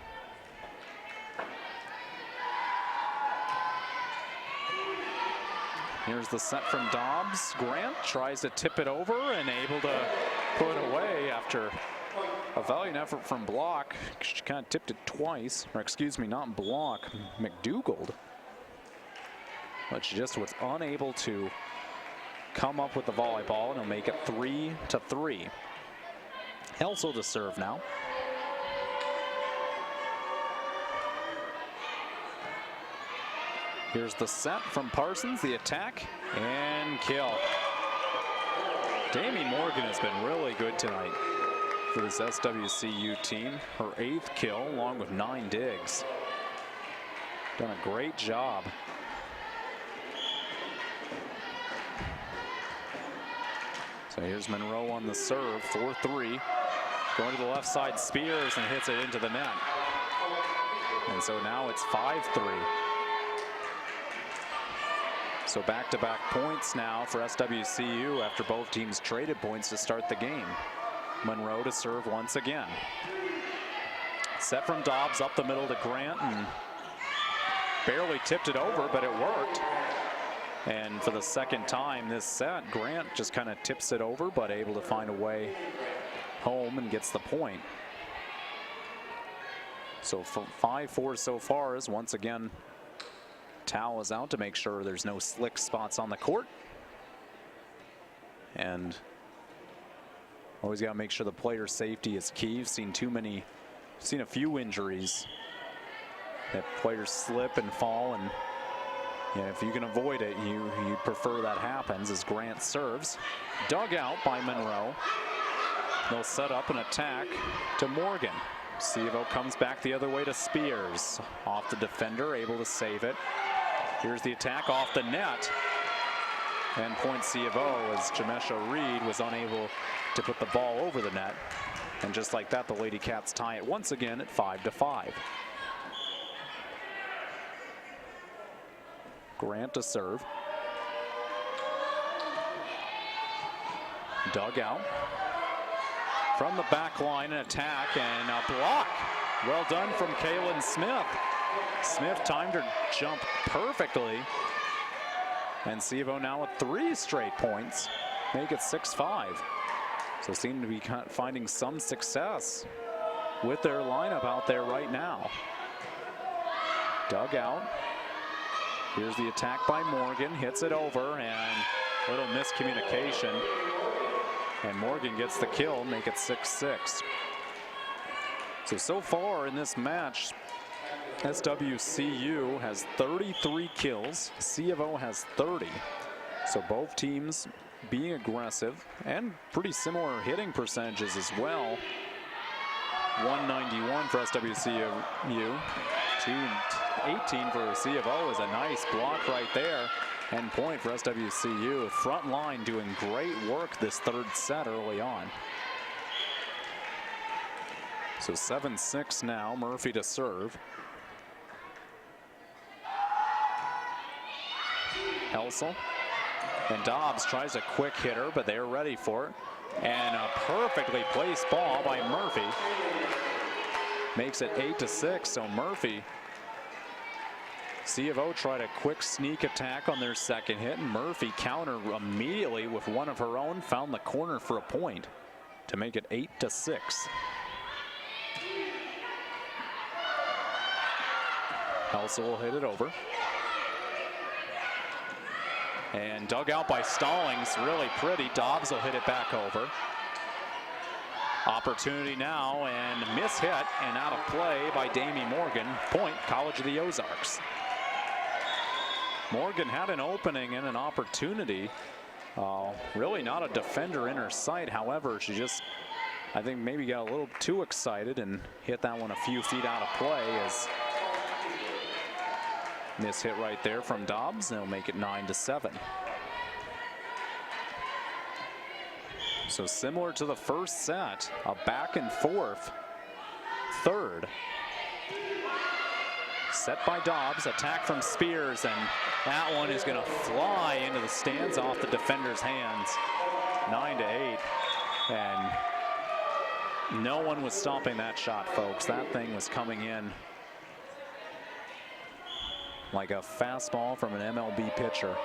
Speaker 1: Here's the set from Dobbs. Grant tries to tip it over and able to put it away after a valiant effort from Block. She kind of tipped it twice, or excuse me, not Block, McDougald. But she just was unable to come up with the volleyball, and he'll make it 3-3. Helsel to serve now. Here's the set from Parsons, the attack, and kill. Damie Morgan has been really good tonight for this SWCU team. Her 8th kill, along with 9 digs. Done a great job. So here's Monroe on the serve, 4-3. Going to the left side, Spears, and hits it into the net. And so now it's 5-3. So back-to-back points now for SWCU after both teams traded points to start the game. Monroe to serve once again. Set from Dobbs up the middle to Grant, and barely tipped it over, but it worked. And for the second time this set, Grant just kind of tips it over, but able to find a way home and gets the point. So 5-4 so far, as once again Towel is out to make sure there's no slick spots on the court. And always got to make sure the player safety is key. You've seen a few injuries that players slip and fall, and if you can avoid it, you prefer that happens. As Grant serves, dug out by Monroe. They'll set up an attack to Morgan. C of O comes back the other way to Spears. Off the defender, able to save it. Here's the attack off the net. And point C of O as Jamesha Reed was unable to put the ball over the net. And just like that, the Lady Cats tie it once again at 5-5. Grant to serve. Dug out. From the back line, an attack and a block. Well done from Kaylin Smith. Smith timed her jump perfectly. And C of O now with 3 straight points. Make it 6-5. So seem to be finding some success with their lineup out there right now. Dug out. Here's the attack by Morgan. Hits it over, and a little miscommunication. And Morgan gets the kill, make it 6-6. So far in this match, SWCU has 33 kills. C of O has 30. So both teams being aggressive and pretty similar hitting percentages as well. 191 for SWCU, 218 for C of O is a nice block right there. And point for SWCU. Front line doing great work this third set early on. So 7-6 now. Murphy to serve. Helsel. And Dobbs tries a quick hitter, but they're ready for it. And a perfectly placed ball by Murphy. Makes it 8-6. So Murphy. C of O tried a quick sneak attack on their second hit, and Murphy countered immediately with one of her own, found the corner for a point to make it 8-6. Helsel will hit it over. And dug out by Stallings, really pretty. Dobbs will hit it back over. Opportunity now, and mishit and out of play by Damie Morgan. Point, College of the Ozarks. Morgan had an opening and an opportunity. Really not a defender in her sight. However, she just I think maybe got a little too excited and hit that one a few feet out of play as miss hit right there from Dobbs. They'll make it 9-7. So similar to the first set, a back and forth third. Set by Dobbs, attack from Spears, and that one is going to fly into the stands off the defender's hands. 9-8, and no one was stopping that shot, folks. That thing was coming in like a fastball from an MLB pitcher.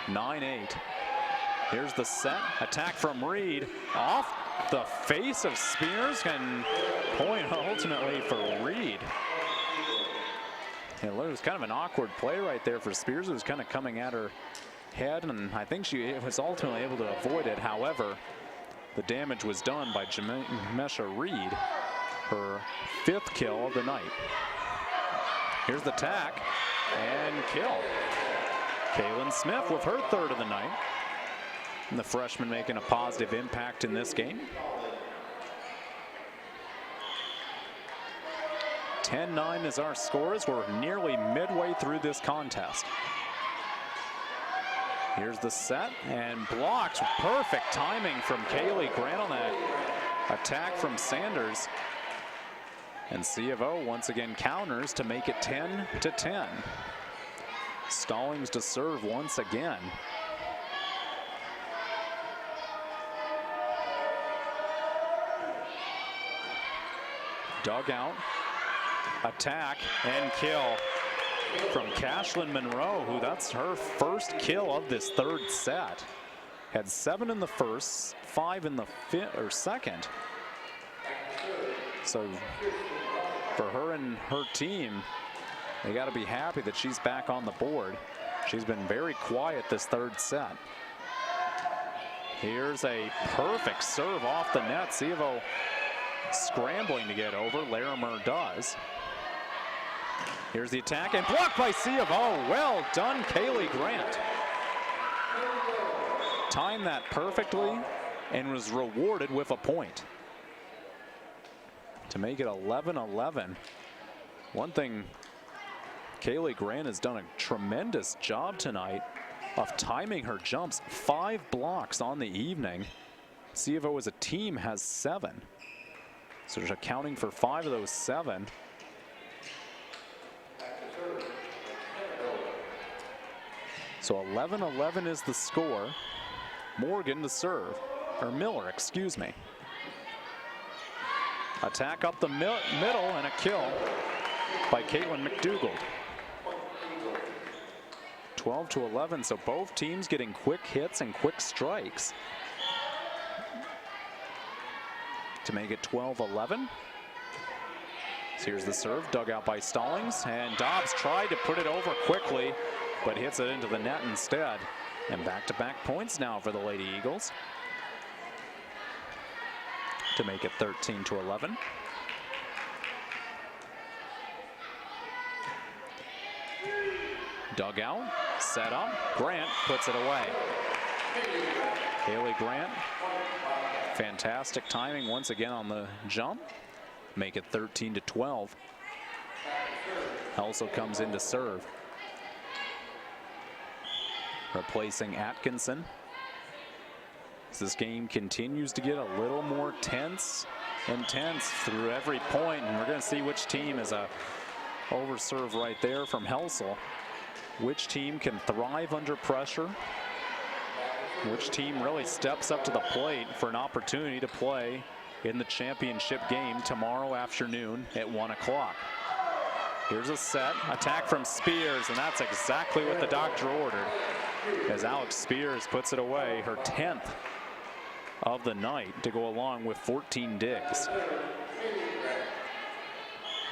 Speaker 1: 9-8. Here's the set, attack from Reed, off the face of Spears, and point ultimately for Reed. It was kind of an awkward play right there for Spears. It was kind of coming at her head, and I think she was ultimately able to avoid it. However, the damage was done by Jamesha Reed, her 5th kill of the night. Here's the tack and kill. Kaylin Smith with her 3rd of the night. And the freshman making a positive impact in this game. 10-9 is our scores. We're nearly midway through this contest. Here's the set and blocked. Perfect timing from Kaylee Grant on that attack from Sanders. And C of O once again counters to make it 10-10. Stallings to serve once again. Dugout, attack, and kill from Cashlyn Monroe, who that's her 1st kill of this 3rd set. Had 7 in the first, 5 in the 2nd. So for her and her team, they got to be happy that she's back on the board. She's been very quiet this 3rd set. Here's a perfect serve off the net. C of O scrambling to get over. Larimer does. Here's the attack and blocked by C of O. Well done, Kaylee Grant. Timed that perfectly and was rewarded with a point to make it 11-11. One thing, Kaylee Grant has done a tremendous job tonight of timing her jumps. 5 blocks on the evening. C of O as a team has 7. So just accounting for 5 of those 7. So 11-11 is the score. Morgan to serve, or Miller, excuse me. Attack up the middle and a kill by Caitlin McDougald. 12-11, so both teams getting quick hits and quick strikes to make it 12-11. So here's the serve, dug out by Stallings, and Dobbs tried to put it over quickly, but hits it into the net instead. And back-to-back points now for the Lady Eagles to make it 13-11. Dug out, set up, Grant puts it away. Kaylee Grant, fantastic timing once again on the jump. Make it 13-12. Also comes in to serve, replacing Atkinson. As this game continues to get a little more intense through every point, and we're going to see which team is a overserve right there from Helsel. Which team can thrive under pressure? Which team really steps up to the plate for an opportunity to play in the championship game tomorrow afternoon at 1 o'clock? Here's a set, attack from Spears, and that's exactly what the doctor ordered, as Alex Spears puts it away, her 10th of the night, to go along with 14 digs.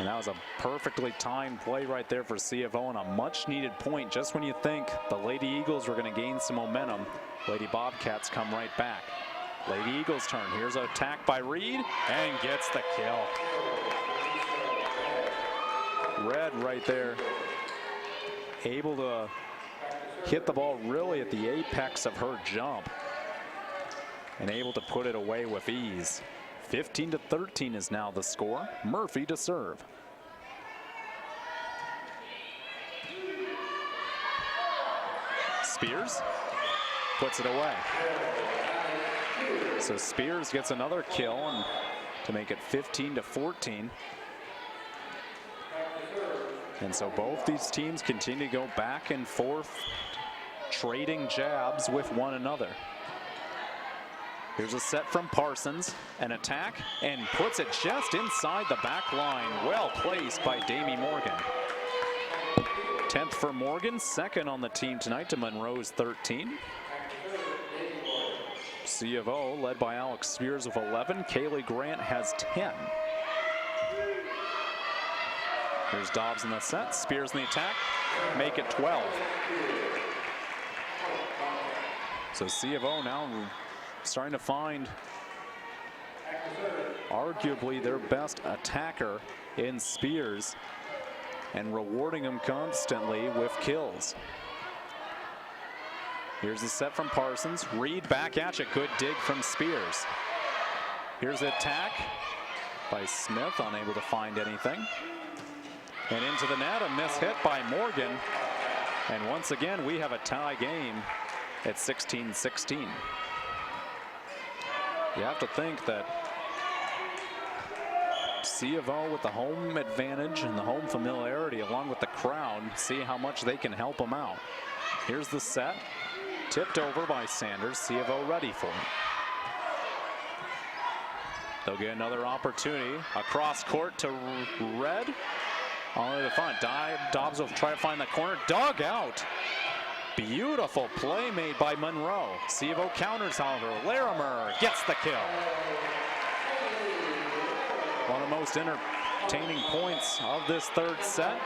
Speaker 1: And that was a perfectly timed play right there for C of O, and a much needed point just when you think the Lady Eagles were going to gain some momentum. Lady Bobcats come right back. Lady Eagles turn. Here's an attack by Reed and gets the kill. Red right there, able to hit the ball really at the apex of her jump. and able to put it away with ease. 15-13 is now the score. Murphy to serve. Spears puts it away. So Spears gets another kill and to make it 15-14. And so both these teams continue to go back and forth, trading jabs with one another. Here's a set from Parsons, an attack, and puts it just inside the back line. Well placed by Damie Morgan. 10th for Morgan, second on the team tonight to Monroe's 13. C of O led by Alex Spears with 11. Kaylee Grant has 10. Here's Dobbs in the set, Spears in the attack, make it 12. So C of O now starting to find arguably their best attacker in Spears and rewarding him constantly with kills. Here's the set from Parsons. Reed back at you. Good dig from Spears. Here's the attack by Smith, unable to find anything. And into the net, a miss hit by Morgan. And once again, we have a tie game at 16-16. You have to think that C of O with the home advantage and the home familiarity along with the crowd, see how much they can help them out. Here's the set, tipped over by Sanders. C of O ready for it. They'll get another opportunity across court to Red. Only to find Dobbs will try to find the corner, dug out. Beautiful play made by Monroe. C of O counters, however. Larimer gets the kill. One of the most entertaining points of this third set.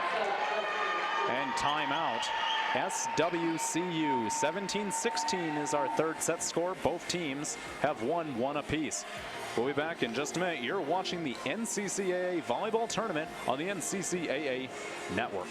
Speaker 1: And timeout. SWCU 17-16 is our third set score. Both teams have won one apiece. We'll be back in just a minute. You're watching the NCCAA Volleyball Tournament on the NCCAA Network.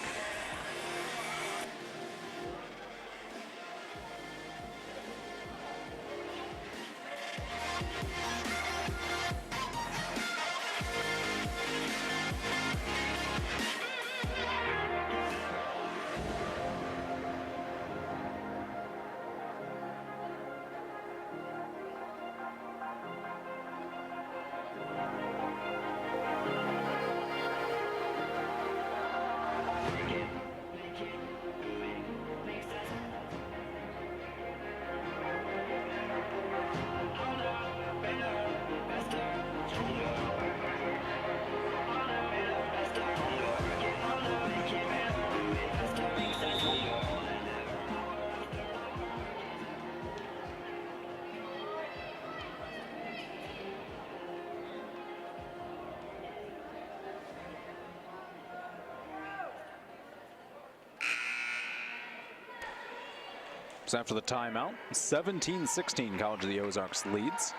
Speaker 1: After the timeout, 17-16, College of the Ozarks leads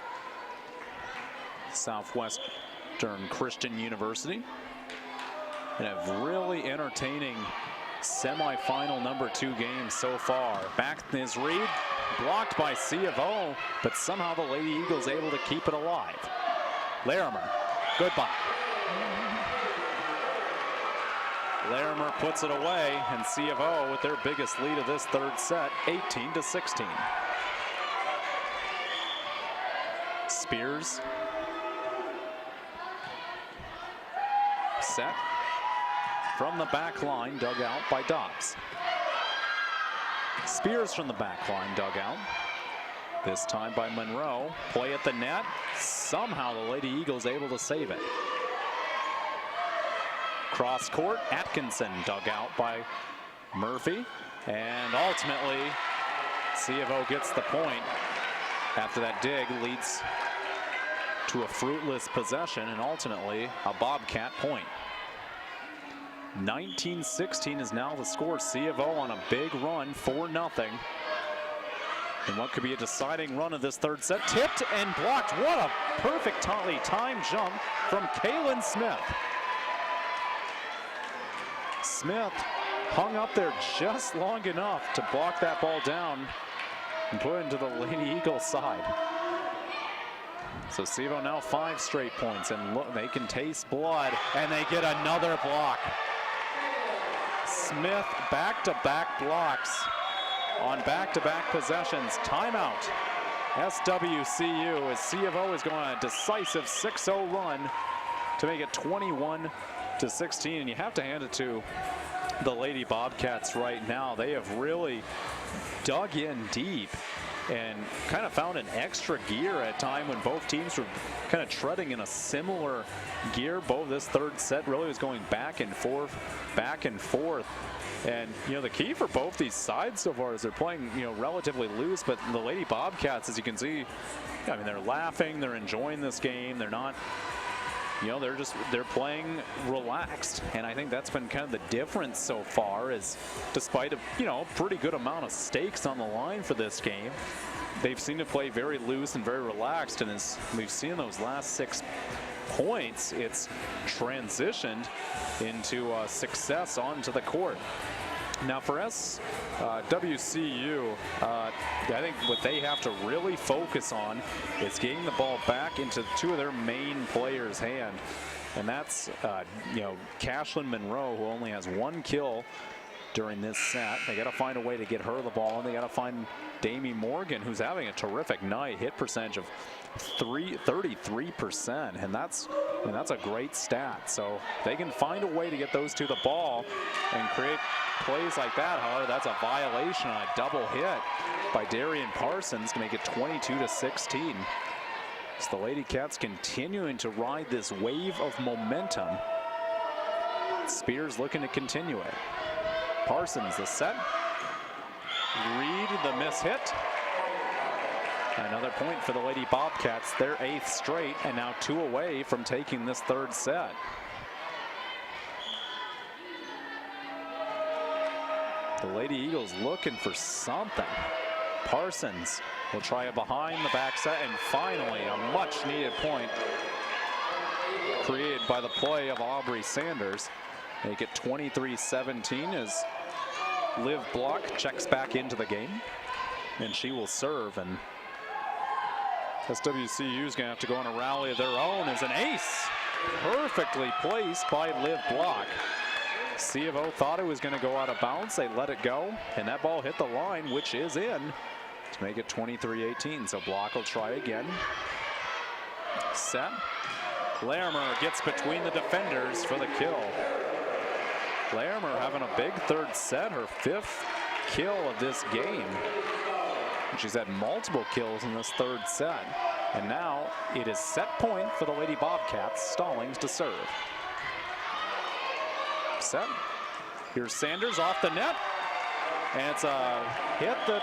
Speaker 1: Southwestern Christian University in a really entertaining semifinal #2 game so far. Back is Reed, blocked by C of O, but somehow the Lady Eagles able to keep it alive. Larimer, goodbye. Larimer puts it away, and C of O with their biggest lead of this third set, 18-16. Spears. Set from the back line, dug out by Dobbs. Spears from the back line, dug out. This time by Monroe. Play at the net. Somehow the Lady Eagles able to save it. Cross court, Atkinson dug out by Murphy, and ultimately C of O gets the point. After that dig leads to a fruitless possession and ultimately a Bobcat point. 19-16 is now the score. C of O on a big run, 4-0. And what could be a deciding run of this third set. Tipped and blocked. What a perfectly timed jump from Kaylin Smith. Smith hung up there just long enough to block that ball down and put it into the Lady Eagles side. So Sevo now 5 straight points, and look, they can taste blood, and they get another block. Smith back-to-back blocks on back-to-back possessions. Timeout. SWCU as C of O is going on a decisive 6-0 run to make it 21-16. And you have to hand it to the Lady Bobcats right now. They have really dug in deep and kind of found an extra gear at a time when both teams were kind of treading in a similar gear. Both this third set really was going back and forth. And, you know, the key for both these sides so far is they're playing, you know, relatively loose, but the Lady Bobcats, as you can see, I mean, they're laughing, they're enjoying this game. They're not, you know, they're playing relaxed. And I think that's been kind of the difference so far, is despite a, you know, pretty good amount of stakes on the line for this game, they've seemed to play very loose and very relaxed. And as we've seen those last 6 points, it's transitioned into success onto the court. Now for SWCU, I think what they have to really focus on is getting the ball back into 2 of their main players' hand. And that's, you know, Cashlyn Monroe, who only has 1 kill during this set. They got to find a way to get her the ball, and they got to find Damie Morgan, who's having a terrific night. Hit percentage of 33%, and that's a great stat. So they can find a way to get those 2 the ball and create plays like that. However, that's a violation on a double hit by Darian Parsons to make it 22-16. So the Lady Cats continuing to ride this wave of momentum. Spears looking to continue it. Parsons the set. Reed the miss hit. Another point for the Lady Bobcats, their 8th straight, and now 2 away from taking this third set. The Lady Eagles looking for something. Parsons will try a behind the back set, and finally a much needed point created by the play of Aubrey Sanders. Make it 23-17 as Liv Block checks back into the game, and she will serve. And SWCU is going to have to go on a rally of their own as an ace perfectly placed by Liv Block. C of O thought it was going to go out of bounds. They let it go, and that ball hit the line, which is in, to make it 23-18. So Block will try again. Set. Larimer gets between the defenders for the kill. Larimer having a big third set, her 5th kill of this game. She's had multiple kills in this third set. And now it is set point for the Lady Bobcats. Stallings to serve. Set. Here's Sanders off the net. And it's hit the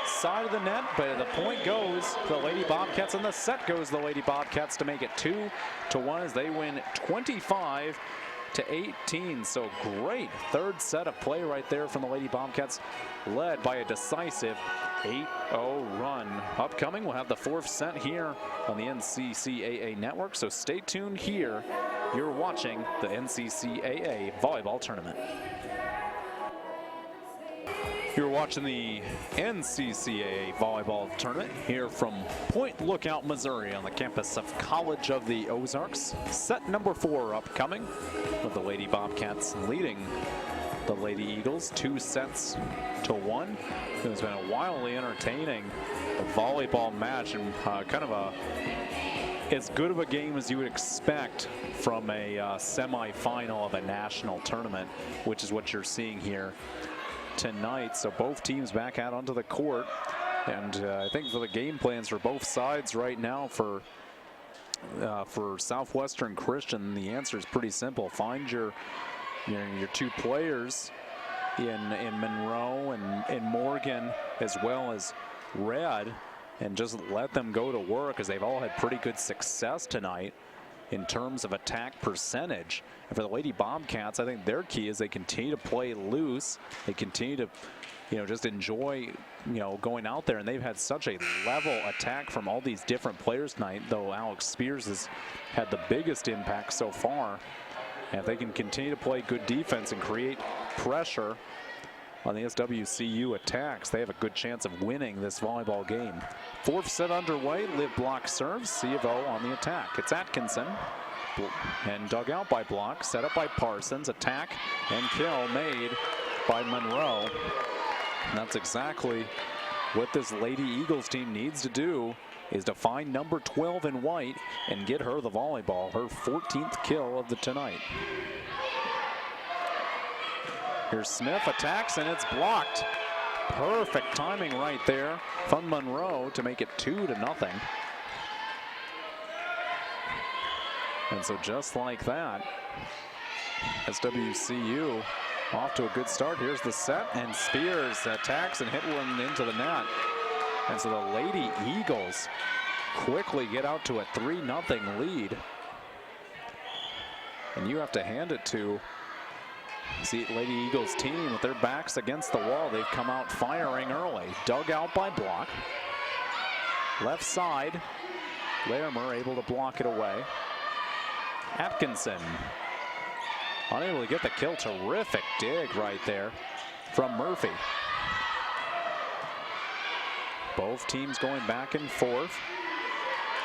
Speaker 1: side of the net, but the point goes to the Lady Bobcats, and the set goes to the Lady Bobcats to make it 2-1 as they win 25-18. So great third set of play right there from the Lady Bobcats, led by a decisive 8-0 run. Upcoming, we'll have the 4th set here on the NCCAA network, so stay tuned here. You're watching the NCCAA Volleyball Tournament. You're watching the NCCAA Volleyball Tournament here from Point Lookout, Missouri on the campus of College of the Ozarks. Set number 4 upcoming, with the Lady Bobcats leading the Lady Eagles 2-1. It's been a wildly entertaining volleyball match, and kind of as good of a game as you would expect from a semifinal of a national tournament, which is what you're seeing here tonight. So both teams back out onto the court, and I think for the game plans for both sides right now for Southwestern Christian, the answer is pretty simple. Find your 2 players in Monroe and Morgan, as well as Red, and just let them go to work, as they've all had pretty good success tonight in terms of attack percentage. And for the Lady Bobcats, I think their key is they continue to play loose. They continue to, just enjoy, going out there. And they've had such a level attack from all these different players tonight, though Alex Spears has had the biggest impact so far. And if they can continue to play good defense and create pressure on the SWCU attacks, they have a good chance of winning this volleyball game. Fourth set underway. Liv block serves. C of O on the attack. It's Atkinson. And dug out by Block. Set up by Parsons. Attack and kill made by Monroe. And that's exactly what this Lady Eagles team needs to do, is to find number 12 in white and get her the volleyball, her 14th kill of the tonight. Here's Smith, attacks, and it's blocked. Perfect timing right there from Monroe to make it 2-0. And so just like that, SWCU off to a good start. Here's the set, and Spears attacks and hit one into the net. And so the Lady Eagles quickly get out to a 3-0 lead. And you have to hand it to the Lady Eagles team with their backs against the wall. They've come out firing early. Dug out by Block. Left side, Larimer able to block it away. Atkinson unable to get the kill. Terrific dig right there from Murphy. Both teams going back and forth,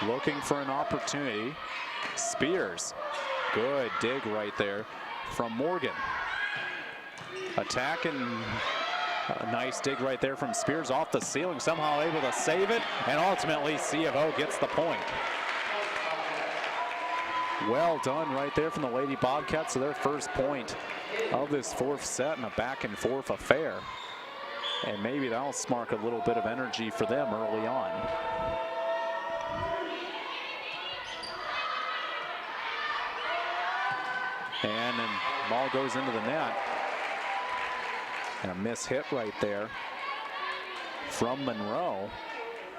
Speaker 1: looking for an opportunity. Spears, good dig right there from Morgan. Attack and a nice dig right there from Spears off the ceiling, somehow able to save it, and ultimately C of O gets the point. Well done right there from the Lady Bobcats to their first point of this fourth set in a back and forth affair. And maybe that'll spark a little bit of energy for them early on. And then ball goes into the net. And a miss hit right there from Monroe.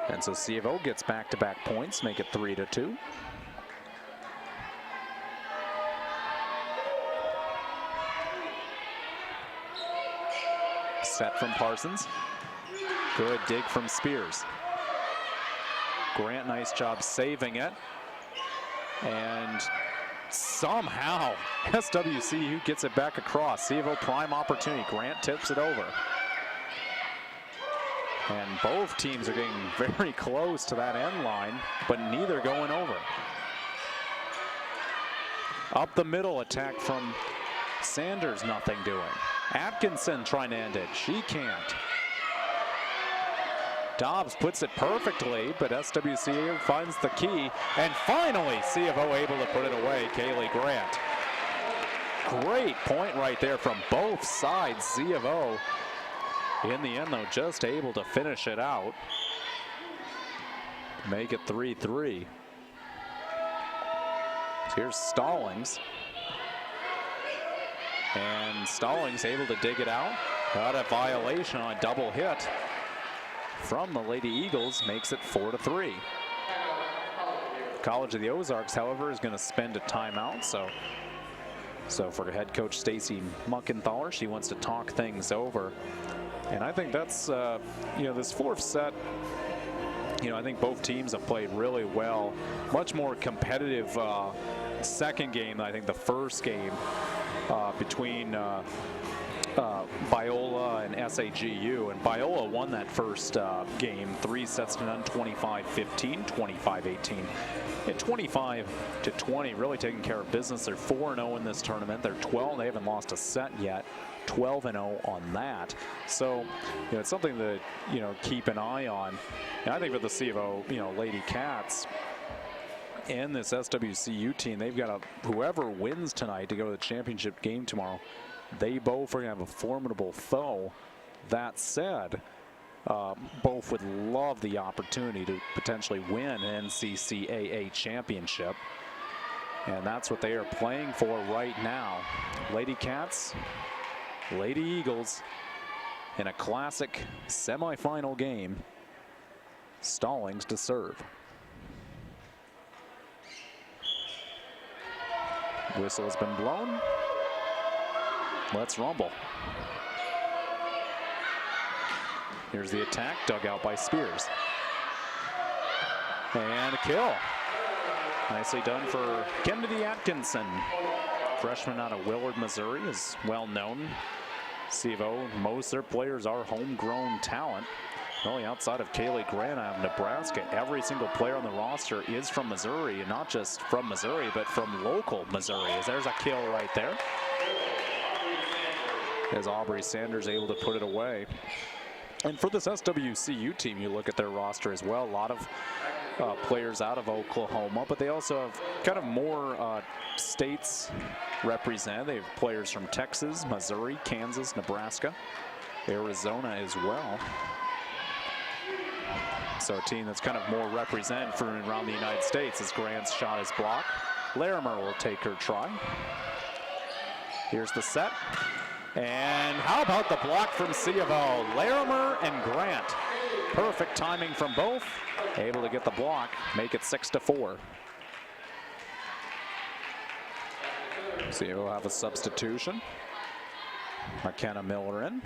Speaker 1: And so C of O gets back-to-back points, make it 3-2. Set from Parsons. Good dig from Spears. Grant, nice job saving it. And somehow SWCU gets it back across. C of O prime opportunity. Grant tips it over. And both teams are getting very close to that end line, but neither going over. Up the middle attack from Sanders, nothing doing. Atkinson trying to end it. She can't. Dobbs puts it perfectly, but SWCU finds the key. And finally, C of O able to put it away. Kaylee Grant. Great point right there from both sides. C of O, in the end, though, just able to finish it out. Make it 3-3. Here's Stallings. And Stallings able to dig it out. Got a violation on a double hit from the Lady Eagles, makes it 4-3. College of the Ozarks, however, is going to spend a timeout. So for head coach Stacy Muckenthaler, she wants to talk things over. And I think that's, this fourth set, I think both teams have played really well. Much more competitive second game than I think the first game between Biola and SAGU. And Biola won that first game 3-0, 25-15, 25-18. At 25-20, really taking care of business. They're 4-0 in this tournament. They're 12. They haven't lost a set yet. 12-0 on that. So, it's something to, keep an eye on. And I think for the C of O, Lady Cats and this SWCU team, they've got whoever wins tonight to go to the championship game tomorrow, they both are going to have a formidable foe. That said, both would love the opportunity to potentially win an NCCAA championship. And that's what they are playing for right now. Lady Cats, Lady Eagles in a classic semifinal game. Stallings to serve. Whistle has been blown. Let's rumble. Here's the attack, dug out by Spears. And a kill. Nicely done for Kennedy Atkinson. Freshman out of Willard, Missouri, is well known C of O, most of their players are homegrown talent. Only outside of Kaylee Grant out of Nebraska, every single player on the roster is from Missouri, and not just from Missouri, but from local Missouri. As there's a kill right there. As Aubrey Sanders able to put it away. And for this SWCU team, you look at their roster as well. A lot of players out of Oklahoma, but they also have kind of more states represented. They have players from Texas, Missouri, Kansas, Nebraska, Arizona as well. So a team that's kind of more represented from around the United States. As Grant's shot is blocked. Larimer will take her try. Here's the set. And how about the block from C of O? Larimer and Grant. Perfect timing from both. Able to get the block, make it 6-4. C of O have a substitution. McKenna Miller in.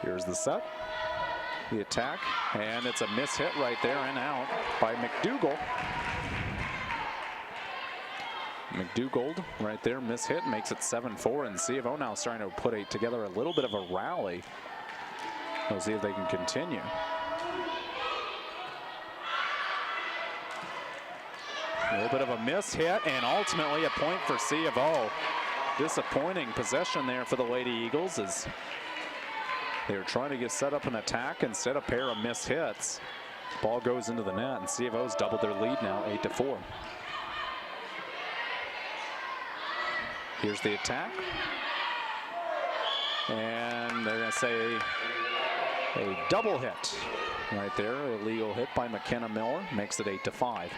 Speaker 1: Here's the set, the attack, and it's a miss hit right there and out by McDougall. McDougall right there, miss hit, makes it 7-4, and C of O now starting to put together a little bit of a rally. We'll see if they can continue. A little bit of a miss hit, and ultimately a point for C of O. Disappointing possession there for the Lady Eagles as they were trying to get set up an attack instead of a pair of missed hits. Ball goes into the net, and C of O's doubled their lead now, 8-4. Here's the attack. And they're going to say a double hit right there. Illegal hit by McKenna Miller, makes it 8-5.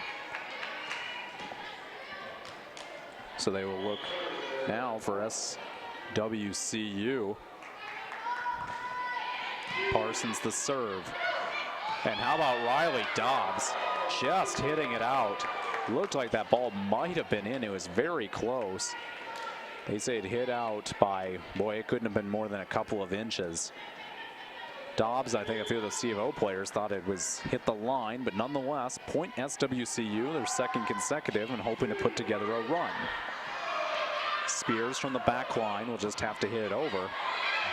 Speaker 1: So they will look now for SWCU. Parsons the serve. And how about Riley Dobbs just hitting it out? Looked like that ball might have been in. It was very close. They say it hit out by, boy, it couldn't have been more than a couple of inches. Dobbs, I think a few of the C of O players thought it was hit the line, but nonetheless, point SWCU, their second consecutive, and hoping to put together a run. Spears from the back line will just have to hit it over.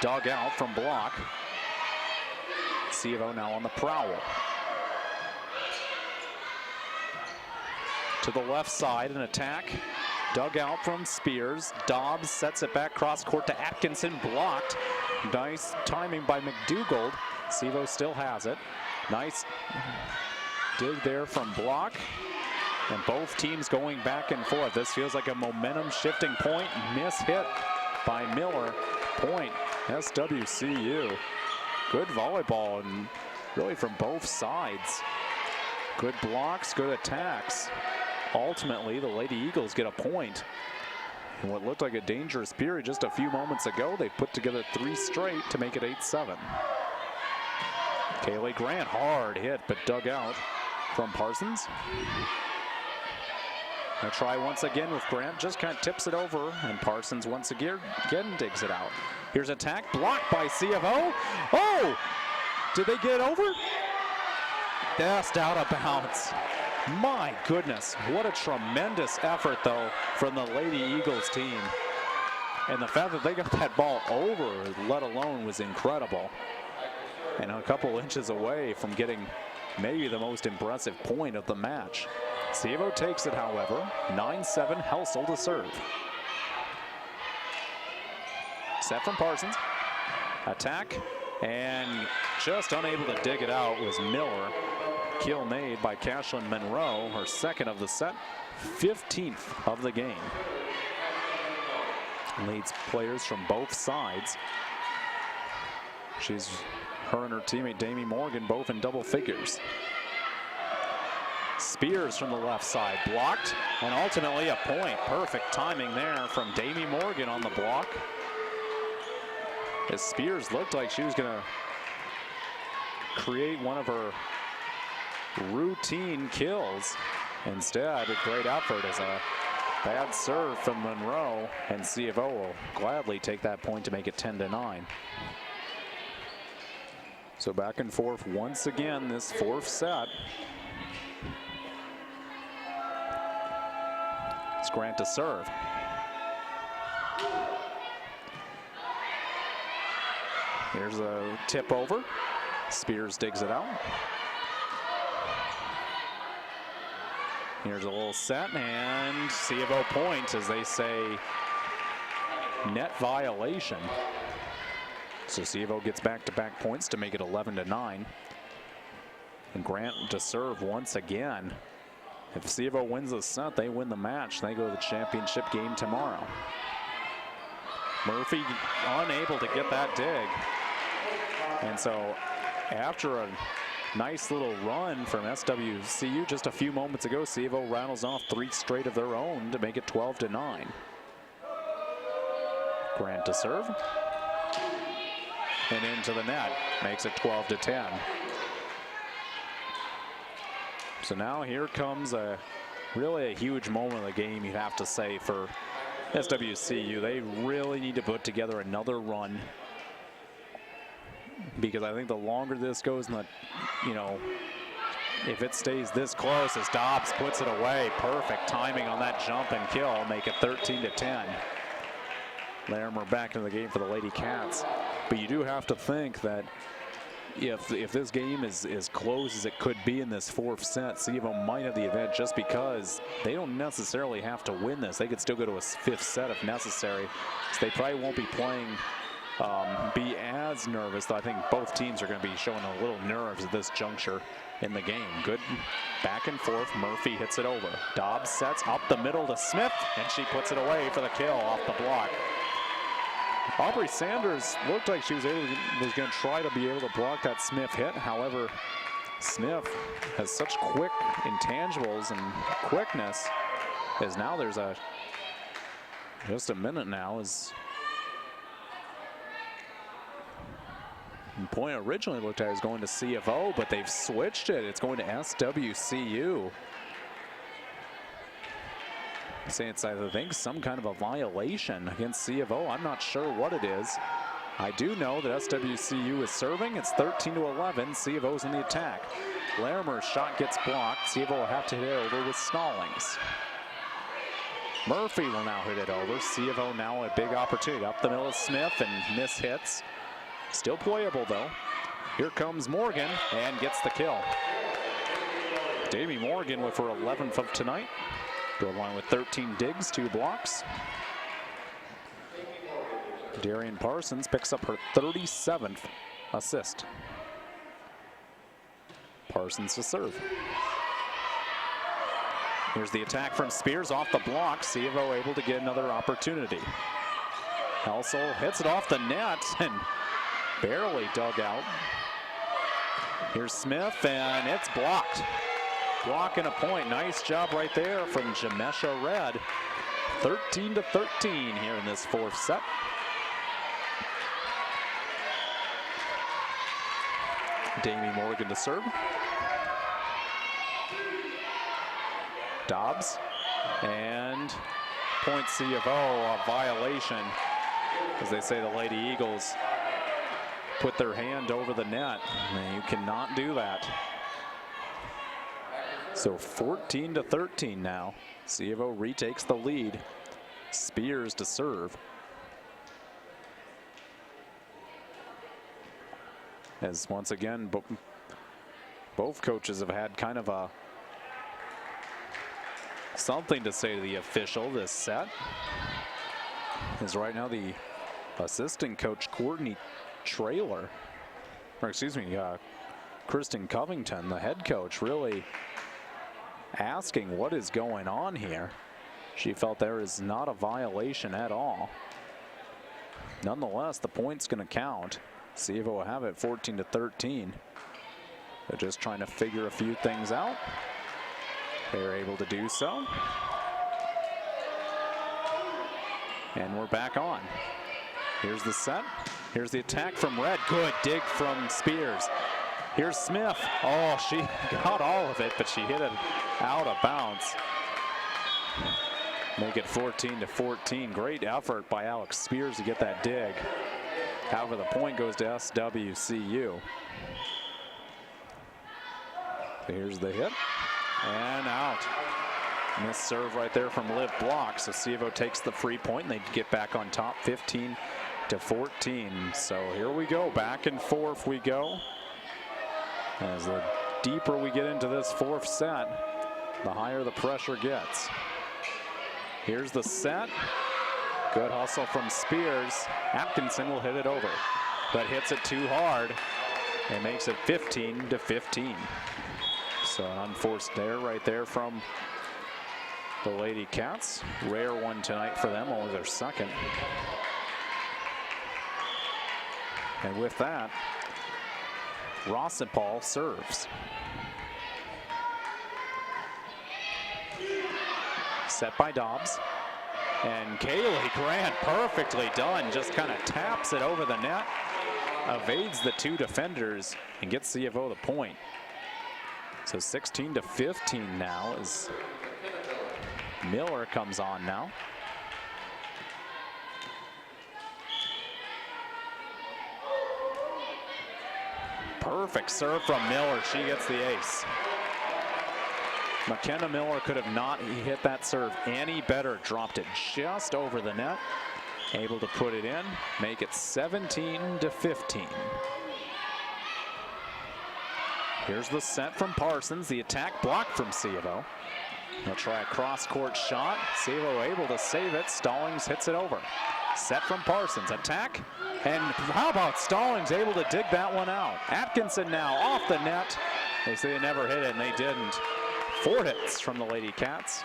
Speaker 1: Dug out from block. C of O now on the prowl. To the left side, an attack. Dug out from Spears. Dobbs sets it back cross court to Atkinson, blocked. Nice timing by McDougall. C of O still has it. Nice dig there from block. And both teams going back and forth. This feels like a momentum shifting point. Miss hit by Miller. Point SWCU. Good volleyball, and really from both sides. Good blocks, good attacks. Ultimately, the Lady Eagles get a point. In what looked like a dangerous period just a few moments ago, they put together 3 straight to make it 8-7. Kaylee Grant, hard hit, but dug out from Parsons. A try once again with Grant, just kind of tips it over, and Parsons once again digs it out. Here's attack, blocked by C of O. Oh! Did they get it over? Just out of bounds. My goodness, what a tremendous effort, though, from the Lady Eagles team. And the fact that they got that ball over, let alone, was incredible. And a couple inches away from getting maybe the most impressive point of the match. C of O takes it, however. 9-7, Helsel to serve. Set from Parsons. Attack, and just unable to dig it out was Miller. Kill made by Cashlyn Monroe, her second of the set, 15th of the game. Leads players from both sides. Her and her teammate Damie Morgan both in double figures. Spears from the left side, blocked, and ultimately a point. Perfect timing there from Damie Morgan on the block. As Spears looked like she was going to create one of her routine kills. Instead, a great effort as a bad serve from Monroe, and C of O will gladly take that point to make it 10-9. So back and forth once again this fourth set. Grant to serve. Here's a tip over. Spears digs it out. Here's a little set, and C of O point, as they say, net violation. So C of O gets back-to-back points to make it 11-9. And Grant to serve once again. If C of O wins the set, they win the match. They go to the championship game tomorrow. Murphy unable to get that dig. And so after a nice little run from SWCU just a few moments ago, C of O rattles off 3 straight of their own to make it 12-9. Grant to serve. And into the net, makes it 12-10. So now here comes really a huge moment of the game, you'd have to say, for SWCU. They really need to put together another run, because I think the longer this goes, and if it stays this close, as Dobbs puts it away, perfect timing on that jump and kill, make it 13-10. Larimer back into the game for the Lady Cats. But you do have to think that if this game is as close as it could be in this 4th set, C of O might have the event, just because they don't necessarily have to win this. They could still go to a 5th set if necessary. So they probably won't be playing, be as nervous, though I think both teams are going to be showing a little nerves at this juncture in the game. Good back and forth. Murphy hits it over. Dobbs sets up the middle to Smith, and she puts it away for the kill off the block. Aubrey Sanders looked like she was going to try to be able to block that Smith hit. However, Smith has such quick intangibles and quickness, as now there's just a minute now, as the point originally looked like it was going to C of O, but they've switched it. It's going to SWCU. Saying it's, I think, some kind of a violation against C of O. I'm not sure what it is. I do know that SWCU is serving. It's 13-11. C of O's in the attack. Larimer's shot gets blocked. C of O will have to hit it over with Stallings. Murphy will now hit it over. C of O now a big opportunity. Up the middle of Smith, and miss hits. Still playable, though. Here comes Morgan and gets the kill. Davy Morgan with her 11th of tonight. Go along with 13 digs, 2 blocks. Darian Parsons picks up her 37th assist. Parsons to serve. Here's the attack from Spears off the block. C of O able to get another opportunity. Helsel hits it off the net and barely dug out. Here's Smith, and it's blocked. Block and a point. Nice job right there from Jamesha Red. 13-13 here in this 4th set. Davy Morgan to serve. Dobbs, and point C of O, a violation. As they say, the Lady Eagles put their hand over the net. And you cannot do that. So 14-13 now. C of O retakes the lead. Spears to serve. As once again, both coaches have had kind of something to say to the official this set. As right now the assistant coach, Courtney Traylor, or excuse me, Kristen Covington, the head coach, really asking what is going on here. She felt there is not a violation at all. Nonetheless, the point's going to count. C of O will have it 14-13. They're just trying to figure a few things out. They're able to do so. And we're back on. Here's the set. Here's the attack from Red. Good dig from Spears. Here's Smith. Oh, she got all of it, but she hit it out of bounds. Make it 14-14. Great effort by Alex Spears to get that dig. However, the point goes to SWCU. Here's the hit. And out. Missed serve right there from Liv block. So C of O takes the free point and they get back on top 15-14. So here we go. Back and forth we go. As the deeper we get into this fourth set, the higher the pressure gets. Here's the set. Good hustle from Spears. Atkinson will hit it over, but hits it too hard and makes it 15-15. So an unforced error right there from the Lady Cats. Rare one tonight for them, only their second. And with that, Rossipal serves. Set by Dobbs. And Kaylee Grant, perfectly done, just kind of taps it over the net, evades the two defenders, and gets C of O the point. So 16-15 now as Miller comes on now. Perfect serve from Miller. She gets the ace. McKenna Miller could have not hit that serve any better. Dropped it just over the net. Able to put it in. Make it 17-15. Here's the set from Parsons. The attack blocked from C of O. He'll try a cross-court shot. C of O able to save it. Stallings hits it over. Set from Parsons. Attack. And how about Stallings able to dig that one out? Atkinson now off the net. They say they never hit it, and they didn't. 4 hits from the Lady Cats.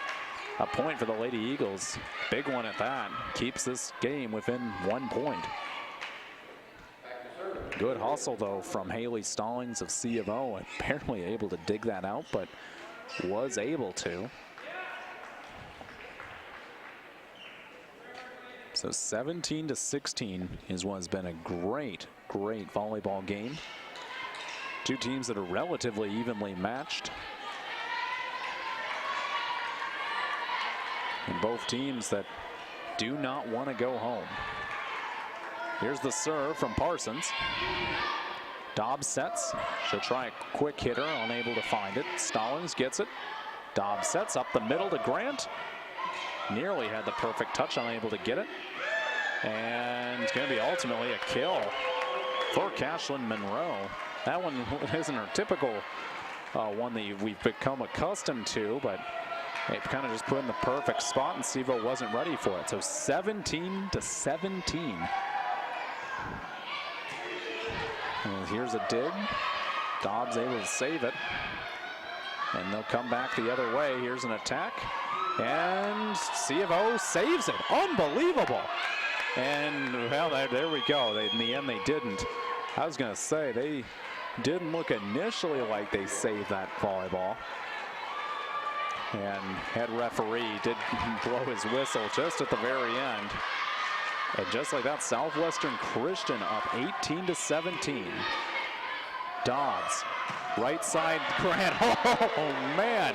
Speaker 1: A point for the Lady Eagles. Big one at that. Keeps this game within 1 point. Good hustle, though, from Haley Stallings of C of O. Apparently able to dig that out, but was able to. So 17-16 is what has been a great, great volleyball game. Two teams that are relatively evenly matched. And both teams that do not want to go home. Here's the serve from Parsons. Dobbs sets. She'll try a quick hitter, unable to find it. Stallings gets it. Dobbs sets up the middle to Grant. Nearly had the perfect touch, unable to get it. And it's going to be ultimately a kill for Cashlyn Monroe. That one isn't her typical one that we've become accustomed to, but it kind of just put in the perfect spot, and C of O wasn't ready for it. So 17-17. And here's a dig. Dobbs able to save it. And they'll come back the other way. Here's an attack. And C of O saves it. Unbelievable. And, well, there we go. In the end, they didn't. I was going to say, they didn't look initially like they saved that volleyball. And head referee did blow his whistle just at the very end. And just like that, Southwestern Christian up 18-17. Dobbs, right side, Grant. Oh, man.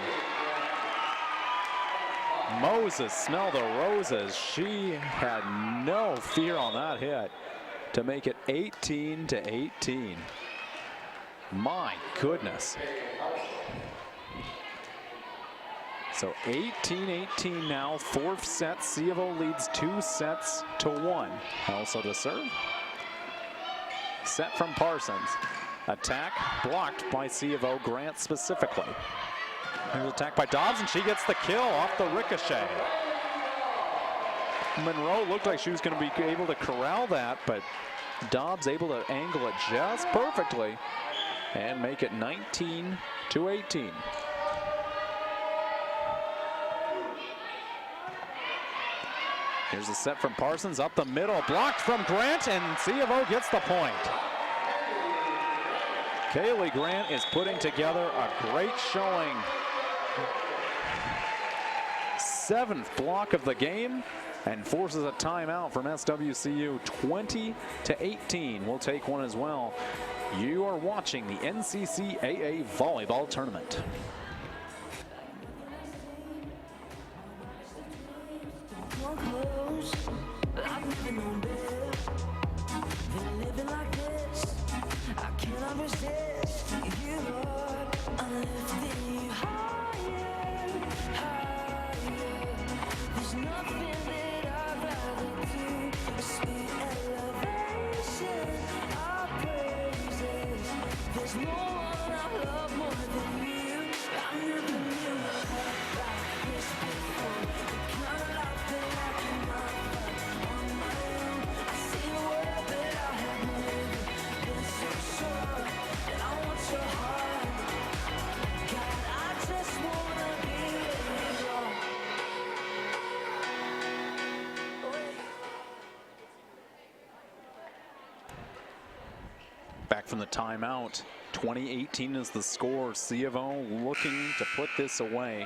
Speaker 1: Moses smelled the roses. She had no fear on that hit to make it 18-18. My goodness. So 18-18 now, fourth set. C of O leads 2-1. Also to serve. Set from Parsons. Attack blocked by C of O, Grant specifically. Here's an attack by Dobbs, and she gets the kill off the ricochet. Monroe looked like she was going to be able to corral that, but Dobbs able to angle it just perfectly and make it 19-18. Here's a set from Parsons up the middle, blocked from Grant, and C of O gets the point. Kaylee Grant is putting together a great showing. 7th block of the game and forces a timeout from SWCU. 20-18. We'll take one as well. You are watching the NCCAA Volleyball Tournament. Back from the timeout. 20-18 is the score. C of O looking to put this away.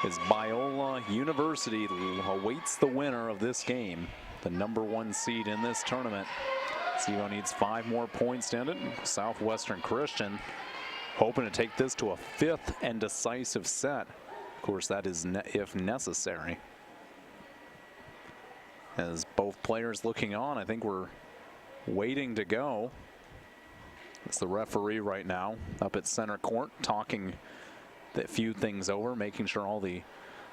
Speaker 1: As Biola University awaits the winner of this game, the #1 seed in this tournament. C of O needs 5 more points to end it. Southwestern Christian hoping to take this to a 5th and decisive set. Of course, that is if necessary. As both players looking on, I think we're waiting to go. It's the referee right now up at center court talking a few things over, making sure all the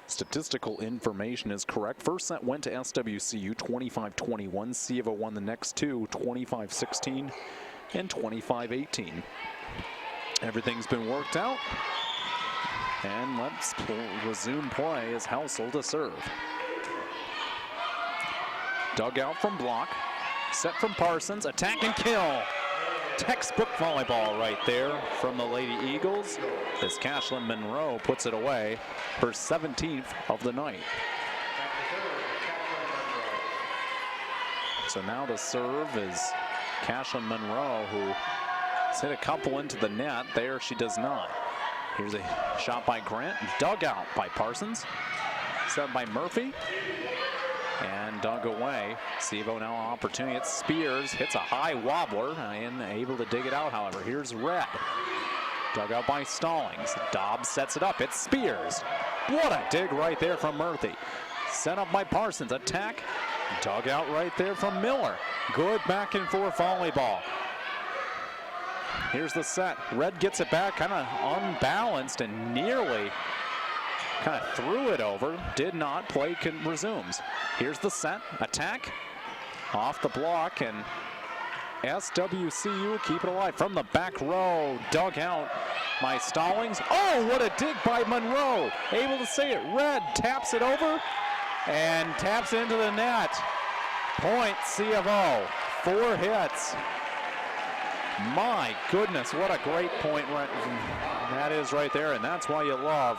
Speaker 1: statistical information is correct. First set went to SWCU 25-21. C of O won the next two 25-16 and 25-18. Everything's been worked out. And let's resume play as Household to serve. Dug out from block. Set from Parsons. Attack and kill. Textbook volleyball right there from the Lady Eagles as Cashlyn Monroe puts it away, her 17th of the night. So now the serve is Cashlyn Monroe, who has hit a couple into the net. There she does not. Here's a shot by Grant, dug out by Parsons, set by Murphy, and dug away. C of O now an opportunity. It's Spears, hits a high wobbler and able to dig it out, however. Here's Red, dug out by Stallings. Dobbs sets it up, it's Spears. What a dig right there from Murphy. Set up by Parsons, attack, dug out right there from Miller. Good back and forth volleyball. Here's the set. Red gets it back, kind of unbalanced and nearly kind of threw it over. Did not. Play resumes. Here's the set. Attack. Off the block, and SWCU keep it alive from the back row. Dug out by Stallings. Oh, what a dig by Monroe. Able to say it. Red taps it over and taps into the net. Point C of O. 4 hits. My goodness, what a great point that is right there, and that's why you love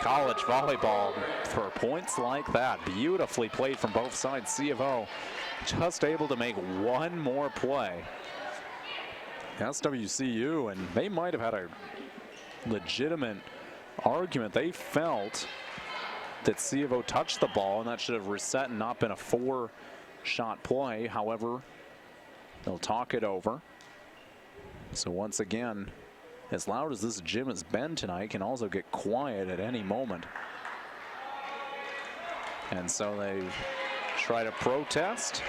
Speaker 1: college volleyball for points like that. Beautifully played from both sides. C of O just able to make one more play. SWCU, and they might have had a legitimate argument. They felt that C of O touched the ball, and that should have reset and not been a 4-shot play. However, they'll talk it over. So once again, as loud as this gym has been tonight, can also get quiet at any moment. And so they try to protest.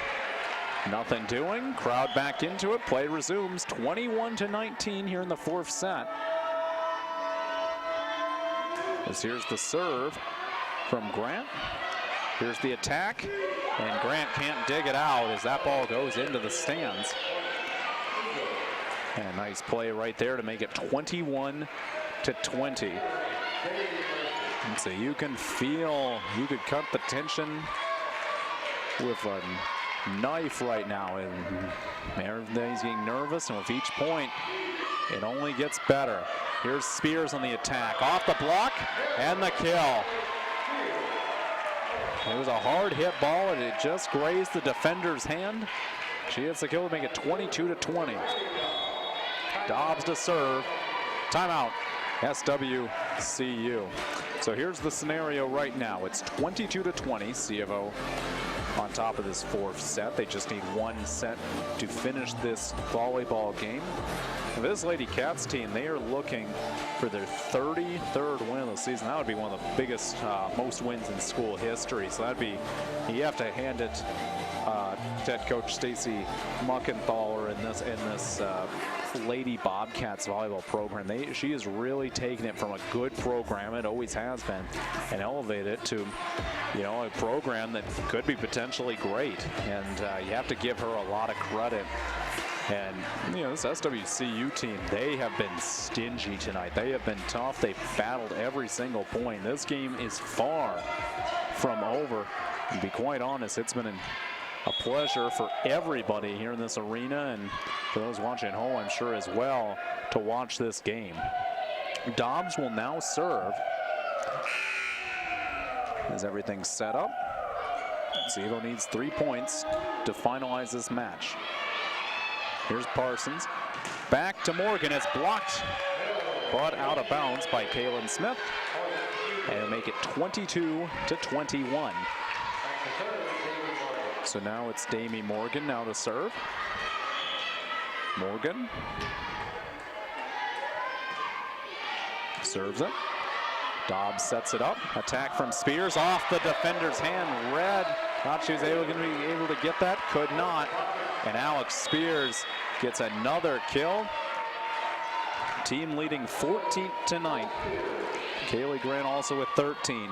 Speaker 1: Nothing doing. Crowd back into it. Play resumes. 21-19 here in the 4th set. As here's the serve from Grant. Here's the attack. And Grant can't dig it out as that ball goes into the stands. And a nice play right there to make it 21-20. And so you can feel, you could cut the tension with a knife right now. And everybody's getting nervous, and with each point, it only gets better. Here's Spears on the attack. Off the block, and the kill. It was a hard hit ball, and it just grazed the defender's hand. She hits the kill to make it 22-20. Dobbs to serve. Timeout, SWCU. So here's the scenario right now. It's 22-20. C of O on top of this 4th set. They just need 1 set to finish this volleyball game. For this Lady Cats team, they are looking for their 33rd win of the season. That would be one of the biggest, most wins in school history. So that'd be, you have to hand it head coach Stacy Muckenthaler in this Lady Bobcats volleyball program. She has really taken it from a good program, it always has been, and elevated it to, you know, a program that could be potentially great. And you have to give her a lot of credit. And, you know, this SWCU team, they have been stingy tonight. They have been tough. They've battled every single point. This game is far from over. To be quite honest, it's been a pleasure for everybody here in this arena, and for those watching at home, I'm sure as well, to watch this game. Dobbs will now serve as everything's set up. C of O needs 3 points to finalize this match. Here's Parsons. Back to Morgan. It's blocked, but out of bounds by Kaylin Smith. And it'll make it 22-21. So now it's Damie Morgan now to serve. Morgan serves it. Dobbs sets it up. Attack from Spears off the defender's hand. Red thought she was going to be able to get that. Could not. And Alex Spears gets another kill. Team leading 14-9. Kaylee Grant also with 13.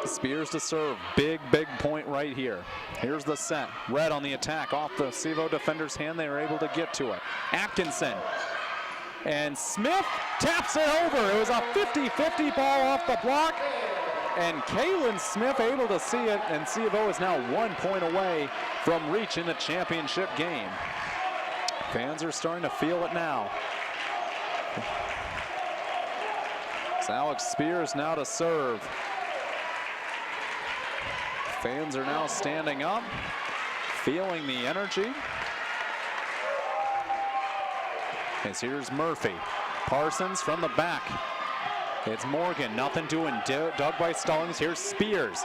Speaker 1: Spears to serve. Big point right here. Here's the set. Red on the attack off the CVO defender's hand. They were able to get to it. Atkinson. And Smith taps it over. It was a 50-50 ball off the block. And Kaylin Smith able to see it. And CVO is now 1 point away from reaching the championship game. Fans are starting to feel it now. It's Alex Spears now to serve. Fans are now standing up, feeling the energy. As here's Murphy. Parsons from the back. It's Morgan, nothing doing. Dug by Stallings. Here's Spears.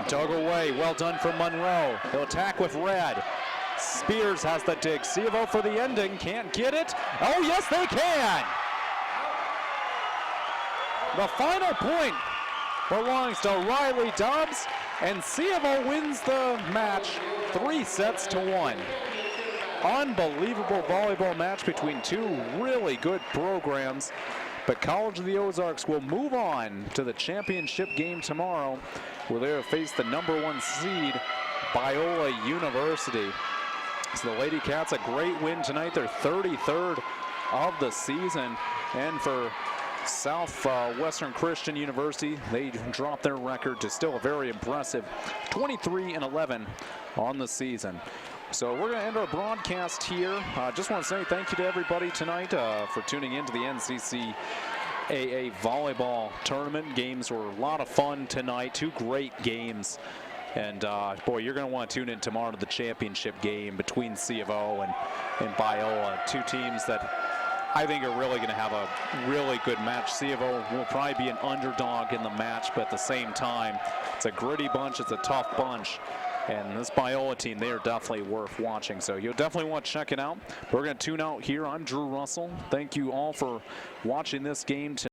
Speaker 1: Dug away, well done from Monroe. He'll attack with Red. Spears has the dig. CVO for the ending, can't get it. Oh yes, they can! The final point belongs to Riley Dobbs, and CVO wins the match 3-1. Unbelievable volleyball match between two really good programs. But College of the Ozarks will move on to the championship game tomorrow, where they will face the #1 seed, Biola University. So the Lady Cats, a great win tonight. They're 33rd of the season. And for Southwestern Christian University, they dropped their record to still a very impressive 23-11 on the season. So we're going to end our broadcast here. Just want to say thank you to everybody tonight for tuning in to the NCCAA volleyball tournament. Games were a lot of fun tonight. Two great games. And boy, you're going to want to tune in tomorrow to the championship game between CVO and Biola. Two teams that I think are really going to have a really good match. CVO will probably be an underdog in the match, but at the same time, it's a gritty bunch. It's a tough bunch. And this Biola team, they are definitely worth watching. So you'll definitely want to check it out. We're going to tune out here. I'm Drew Russell. Thank you all for watching this game tonight.